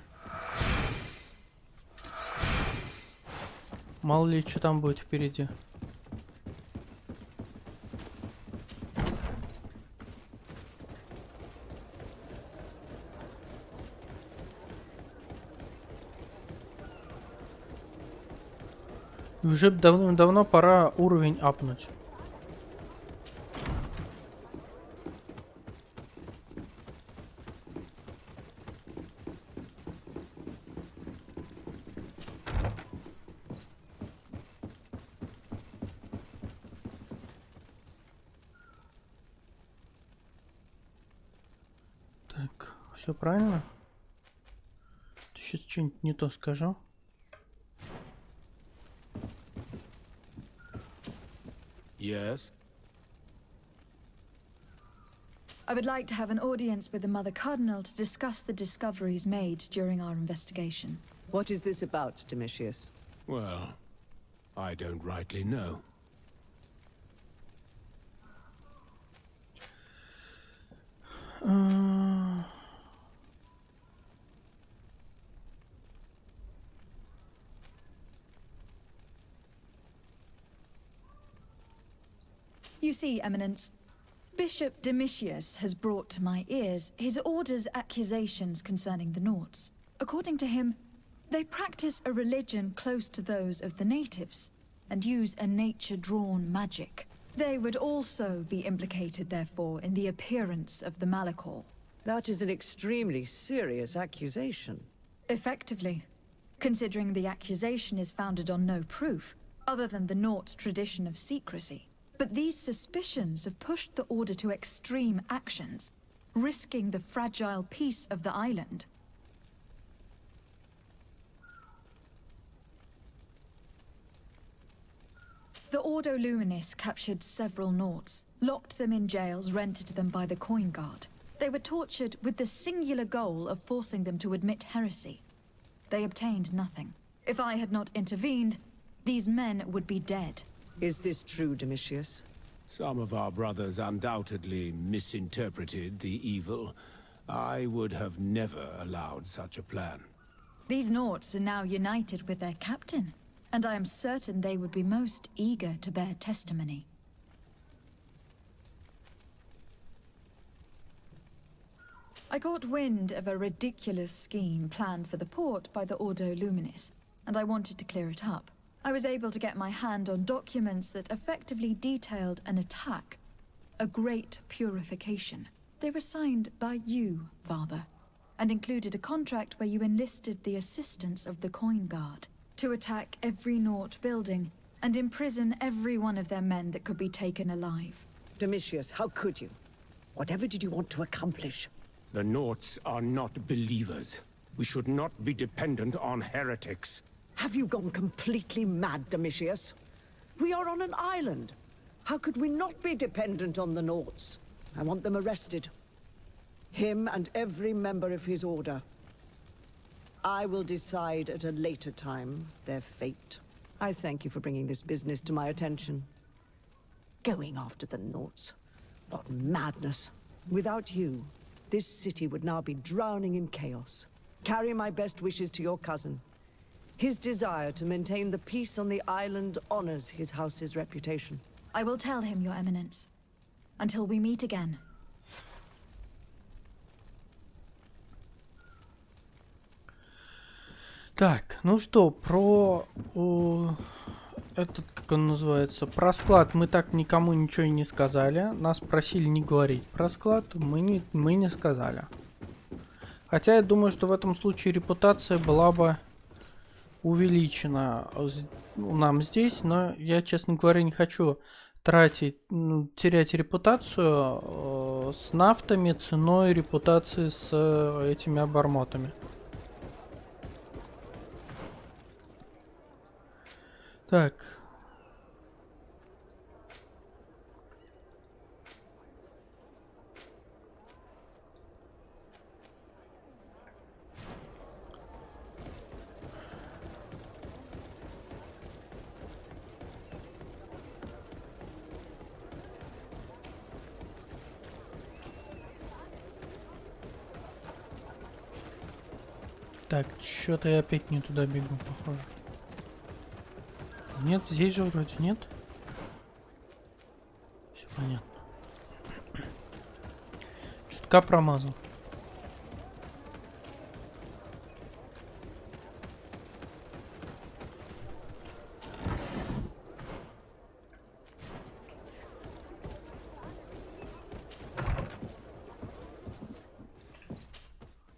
Мало ли, что там будет впереди. Уже давно пора уровень апнуть. Так, все правильно? Сейчас что-нибудь не то скажу. Yes? I would like to have an audience with the Mother Cardinal to discuss the discoveries made during our investigation. What is this about, Domitius? Well, I don't rightly know. You see, Eminence, Bishop Domitius has brought to my ears his order's accusations concerning the Nauts. According to him, they practice a religion close to those of the natives, and use a nature-drawn magic. They would also be implicated, therefore, in the appearance of the Malachor. That is an extremely serious accusation. Effectively, considering the accusation is founded on no proof, other than the Nauts' tradition of secrecy. But these suspicions have pushed the Order to extreme actions, risking the fragile peace of the island. The Ordo Luminis captured several Nauts, locked them in jails rented to them by the Coin Guard. They were tortured with the singular goal of forcing them to admit heresy. They obtained nothing. If I had not intervened, these men would be dead. Is this true, Domitius? Some of our brothers undoubtedly misinterpreted the evil. I would have never allowed such a plan. These Nauts are now united with their captain, and I am certain they would be most eager to bear testimony. I got wind of a ridiculous scheme planned for the port by the Ordo Luminis, and I wanted to clear it up. I was able to get my hand on documents that effectively detailed an attack, a great purification. They were signed by you, Father, and included a contract where you enlisted the assistance of the Coin Guard to attack every Naut building and imprison every one of their men that could be taken alive. Domitius, how could you? Whatever did you want to accomplish? The Nauts are not believers. We should not be dependent on heretics. Have you gone completely mad, Domitius? We are on an island. How could we not be dependent on the Nauts? I want them arrested. Him and every member of his order. I will decide at a later time their fate. I thank you for bringing this business to my attention. Going after the Nauts. What madness. Without you, this city would now be drowning in chaos. Carry my best wishes to your cousin. His desire to maintain the peace on the island honors his house's reputation. I will tell him, Your Eminence. Until we meet again. Так, ну что, про этот, как он называется, про склад мы так никому ничего и не сказали. Нас просили не говорить про склад, мы не сказали. Хотя я думаю, что в этом случае репутация была бы увеличена нам здесь, но я, честно говоря, не хочу терять репутацию с нафтами ценой репутации с этими обормотами. Так. Так, что-то я опять не туда бегу, похоже. Нет, здесь же вроде нет. Все понятно. Чутка промазал.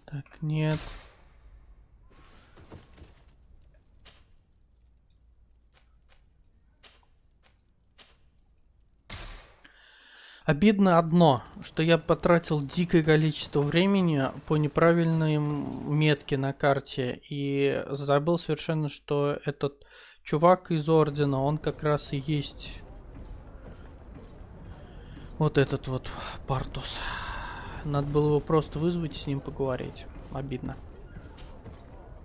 Так, нет. Обидно одно, что я потратил дикое количество времени по неправильной метке на карте и забыл совершенно, что этот чувак из Ордена, он как раз и есть вот этот вот Партус. Надо было его просто вызвать и с ним поговорить. Обидно.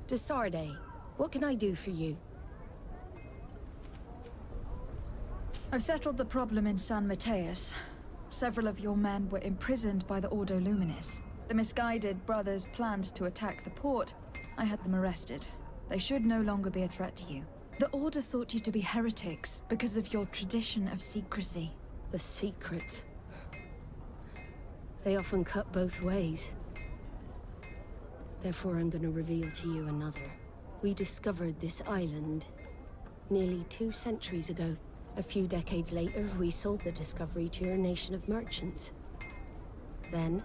Desarde, what can I do for you? I've settled the problem in San Mateus. Several of your men were imprisoned by the Ordo Luminis. The misguided brothers planned to attack the port. I had them arrested. They should no longer be a threat to you. The Order thought you to be heretics because of your tradition of secrecy. The secrets. They often cut both ways. Therefore, I'm going to reveal to you another. We discovered this island nearly 2 centuries ago. A few decades later, we sold the discovery to your nation of merchants. Then,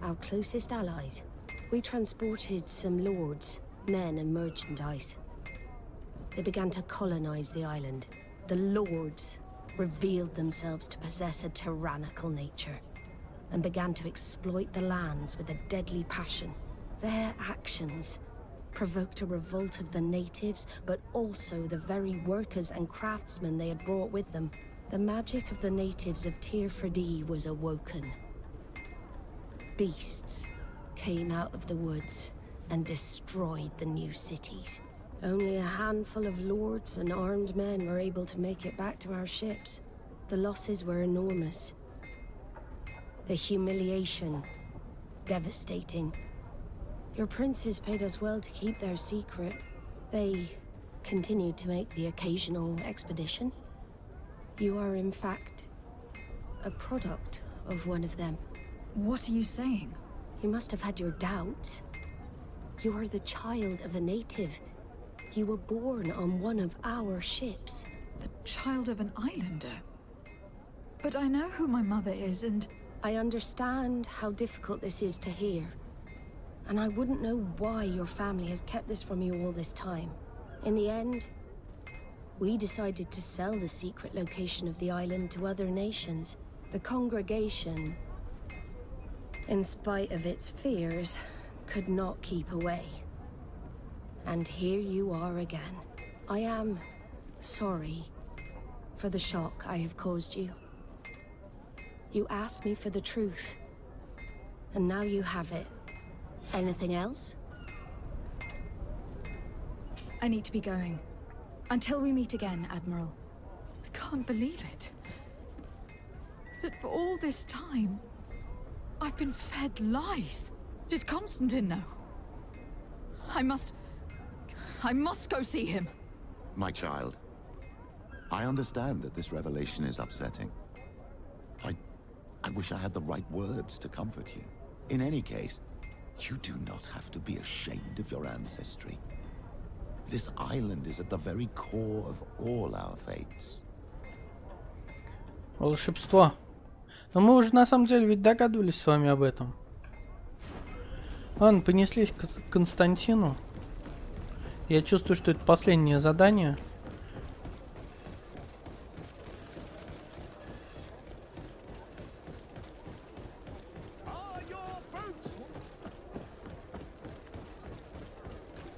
our closest allies. We transported some lords, men and merchandise. They began to colonize the island. The lords revealed themselves to possess a tyrannical nature and began to exploit the lands with a deadly passion. Their actions provoked a revolt of the natives, but also the very workers and craftsmen they had brought with them. The magic of the natives of Tir Ferdee was awoken. Beasts came out of the woods and destroyed the new cities. Only a handful of lords and armed men were able to make it back to our ships. The losses were enormous. The humiliation, devastating. Your princes paid us well to keep their secret. They continued to make the occasional expedition. You are, in fact, a product of one of them. What are you saying? You must have had your doubts. You are the child of a native. You were born on one of our ships. The child of an islander? But I know who my mother is, and... I understand how difficult this is to hear. And I wouldn't know why your family has kept this from you all this time. In the end, we decided to sell the secret location of the island to other nations. The congregation, in spite of its fears, could not keep away. And here you are again. I am sorry for the shock I have caused you. You asked me for the truth, and now you have it. Anything else? I need to be going. Until we meet again, Admiral. I can't believe it. That for all this time, I've been fed lies. Did Constantine know? I must go see him. My child, I understand that this revelation is upsetting. I wish I had the right words to comfort you. In any case, you do not have to be ashamed of your ancestry. This island is at the very core of all our fates. Волшебство. Но мы уже на самом деле ведь догадывались с вами об этом. Ладно, понеслись к Константину. Я чувствую, что это последнее задание.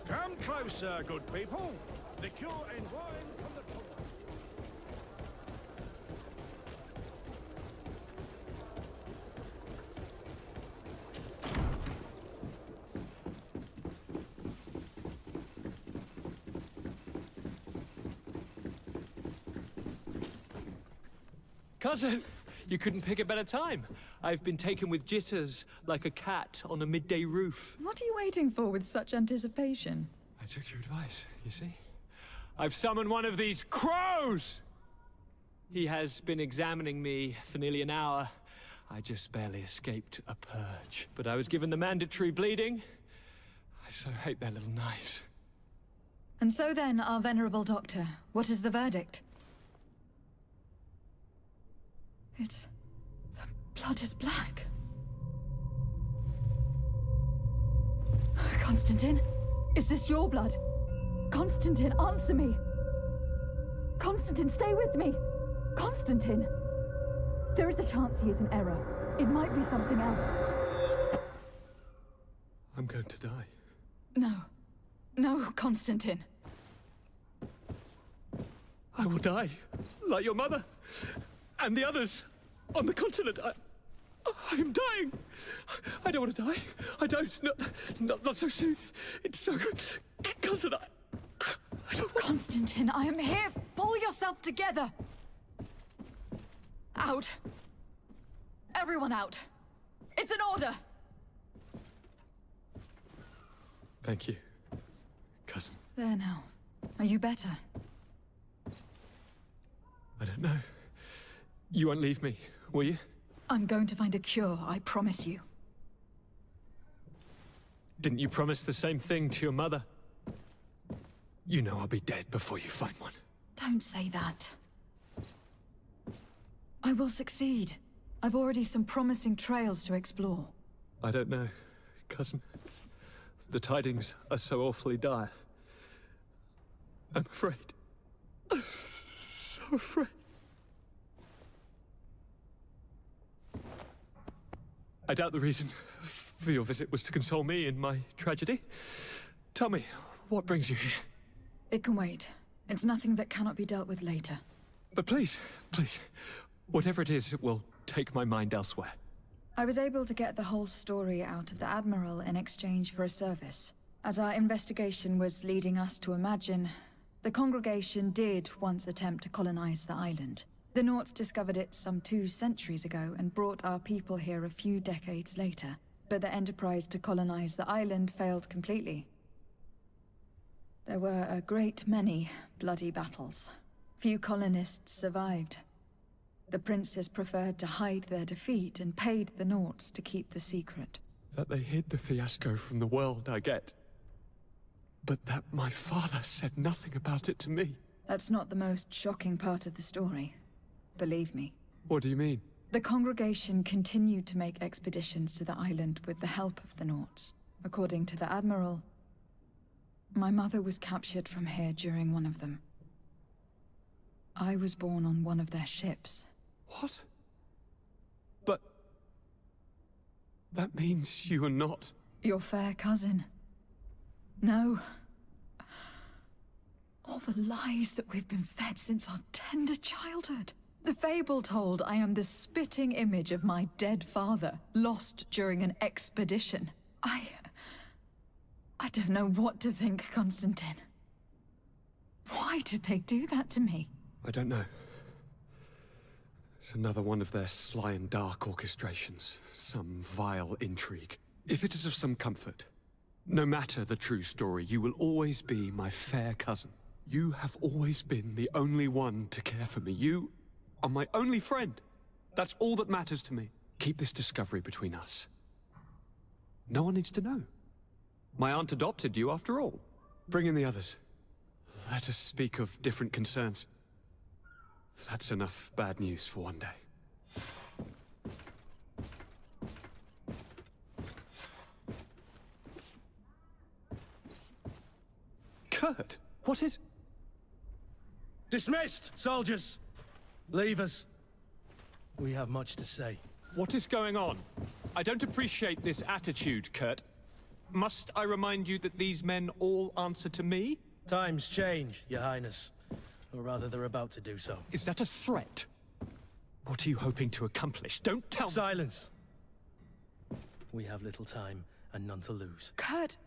Come closer, good people. Liqueur and wine from the Cousin, you couldn't pick a better time. I've been taken with jitters like a cat on a midday roof. What are you waiting for with such anticipation? I took your advice, you see? I've summoned one of these crows! He has been examining me for nearly an hour. I just barely escaped a purge. But I was given the mandatory bleeding. I so hate their little knives. And so then, our venerable doctor, what is the verdict? The blood is black. Constantine, is this your blood? Constantine, answer me. Constantine, stay with me. Constantine. There is a chance he is in error. It might be something else. I'm going to die. No. No, Constantine. I will die, like your mother. And the others on the continent. I'm dying. I don't want to die. I don't. Not so soon. It's so. Cousin, I don't. Constantine, I am here. Pull yourself together. Out. Everyone out. It's an order. Thank you, cousin. There now. Are you better? I don't know. You won't leave me, will you? I'm going to find a cure, I promise you. Didn't you promise the same thing to your mother? You know I'll be dead before you find one. Don't say that. I will succeed. I've already some promising trails to explore. I don't know, cousin. The tidings are so awfully dire. I'm afraid. I'm so afraid. I doubt the reason for your visit was to console me in my tragedy. Tell me, what brings you here? It can wait. It's nothing that cannot be dealt with later. But please, whatever it is, it will take my mind elsewhere. I was able to get the whole story out of the Admiral in exchange for a service. As our investigation was leading us to imagine, the congregation did once attempt to colonize the island. The Nauts discovered it some 2 centuries ago and brought our people here a few decades later. But the enterprise to colonize the island failed completely. There were a great many bloody battles. Few colonists survived. The princes preferred to hide their defeat and paid the Nauts to keep the secret. That they hid the fiasco from the world, I get. But that my father said nothing about it to me. That's not the most shocking part of the story. Believe me. What do you mean? The congregation continued to make expeditions to the island with the help of the Nauts. According to the Admiral, my mother was captured from here during one of them. I was born on one of their ships. What? But... that means you are not... Your fair cousin. No. all the lies that we've been fed since our tender childhood. The fable told I am the spitting image of my dead father, lost during an expedition. I don't know what to think, Constantine. Why did they do that to me? I don't know. It's another one of their sly and dark orchestrations. Some vile intrigue. If it is of some comfort, no matter the true story, you will always be my fair cousin. You have always been the only one to care for me. You are my only friend. That's all that matters to me. Keep this discovery between us. No one needs to know. My aunt adopted you after all. Bring in the others. Let us speak of different concerns. That's enough bad news for one day. Kurt, what is... Dismissed, soldiers! Leave us. We have much to say. What is going on? I don't appreciate this attitude, Kurt. Must I remind you that these men all answer to me? Times change, Your Highness. Or rather, they're about to do so. Is that a threat? What are you hoping to accomplish? Don't tell me... Silence! We have little time and none to lose. Kurt,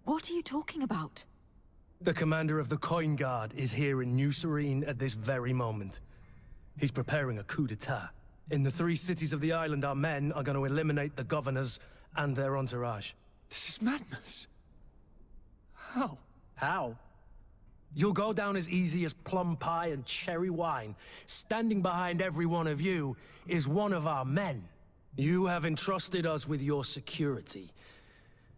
what are you talking about? The commander of the Coin Guard is here in New Serene at this very moment. He's preparing a coup d'etat. In the 3 cities of the island, our men are going to eliminate the governors and their entourage. This is madness. How? How? You'll go down as easy as plum pie and cherry wine. Standing behind every one of you is one of our men. You have entrusted us with your security.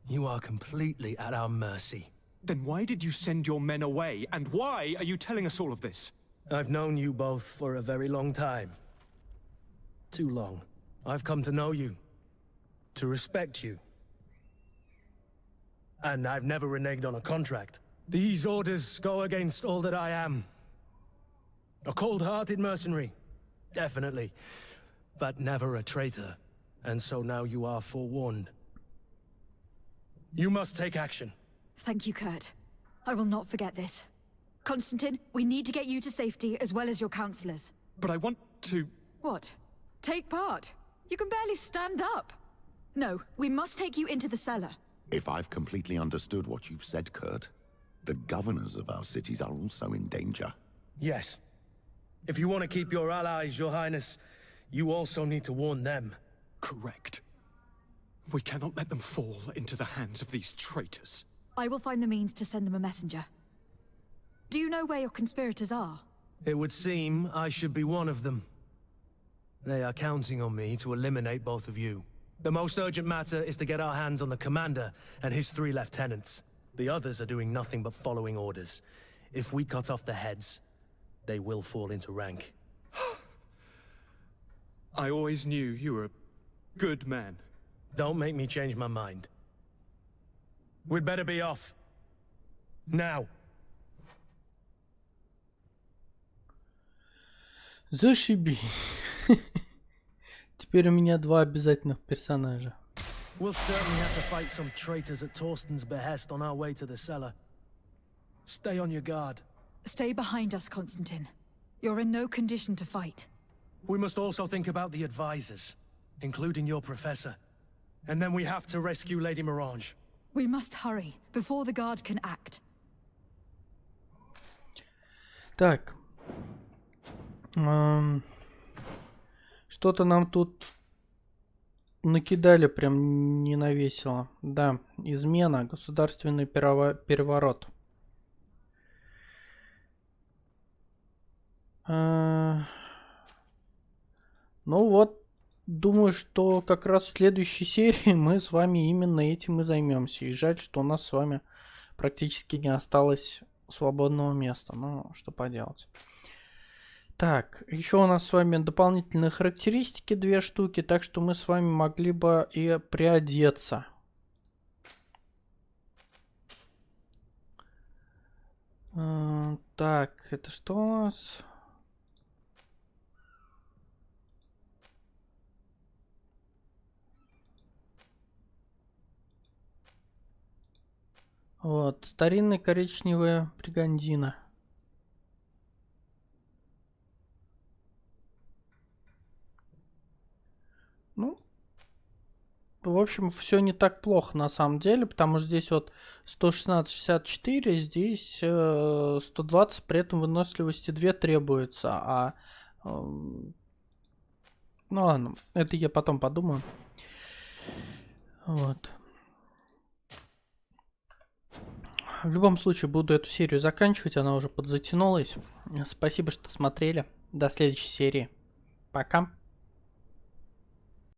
You are completely at our mercy. Then why did you send your men away? And why are you telling us all of this? I've known you both for a very long time. Too long. I've come to know you. To respect you. And I've never reneged on a contract. These orders go against all that I am. A cold-hearted mercenary, definitely. But never a traitor. And so now you are forewarned. You must take action. Thank you, Kurt. I will not forget this. Constantine, we need to get you to safety as well as your counselors. But I want to... What? Take part? You can barely stand up. No, we must take you into the cellar. If I've completely understood what you've said, Kurt, the governors of our cities are also in danger. Yes. If you want to keep your allies, Your Highness, you also need to warn them. Correct. We cannot let them fall into the hands of these traitors. I will find the means to send them a messenger. Do you know where your conspirators are? It would seem I should be one of them. They are counting on me to eliminate both of you. The most urgent matter is to get our hands on the commander and his 3 lieutenants. The others are doing nothing but following orders. If we cut off the heads, they will fall into rank. I always knew you were a good man. Don't make me change my mind. We'd better be off. Now. Зашибись. Теперь у меня 2 обязательных персонажа. We'll certainly have to fight some traitors at Torsten's behest on our way to the cellar. Stay on your guard. Stay behind us, Constantine. You're in no condition to fight. We must also think about the advisors, including your professor. And then we have to rescue Lady Mirange. We must hurry, before the guard can act. Так. Что-то нам тут накидали прям ненавесело. Да, измена, государственный переворот. Ну вот, думаю, что как раз в следующей серии мы с вами именно этим и займемся. И жаль, что у нас с вами практически не осталось свободного места. Ну, что поделать. Так, еще у нас с вами дополнительные характеристики 2 штуки, так что мы с вами могли бы и приодеться. Так, это что у нас? Вот, старинная коричневая бригандина. общем, все не так плохо на самом деле, потому что здесь вот 116-64, здесь 120, при этом выносливости 2 требуется, а... ну ладно, это я потом подумаю. Вот. В любом случае, буду эту серию заканчивать, она уже подзатянулась. Спасибо, что смотрели. До следующей серии. Пока.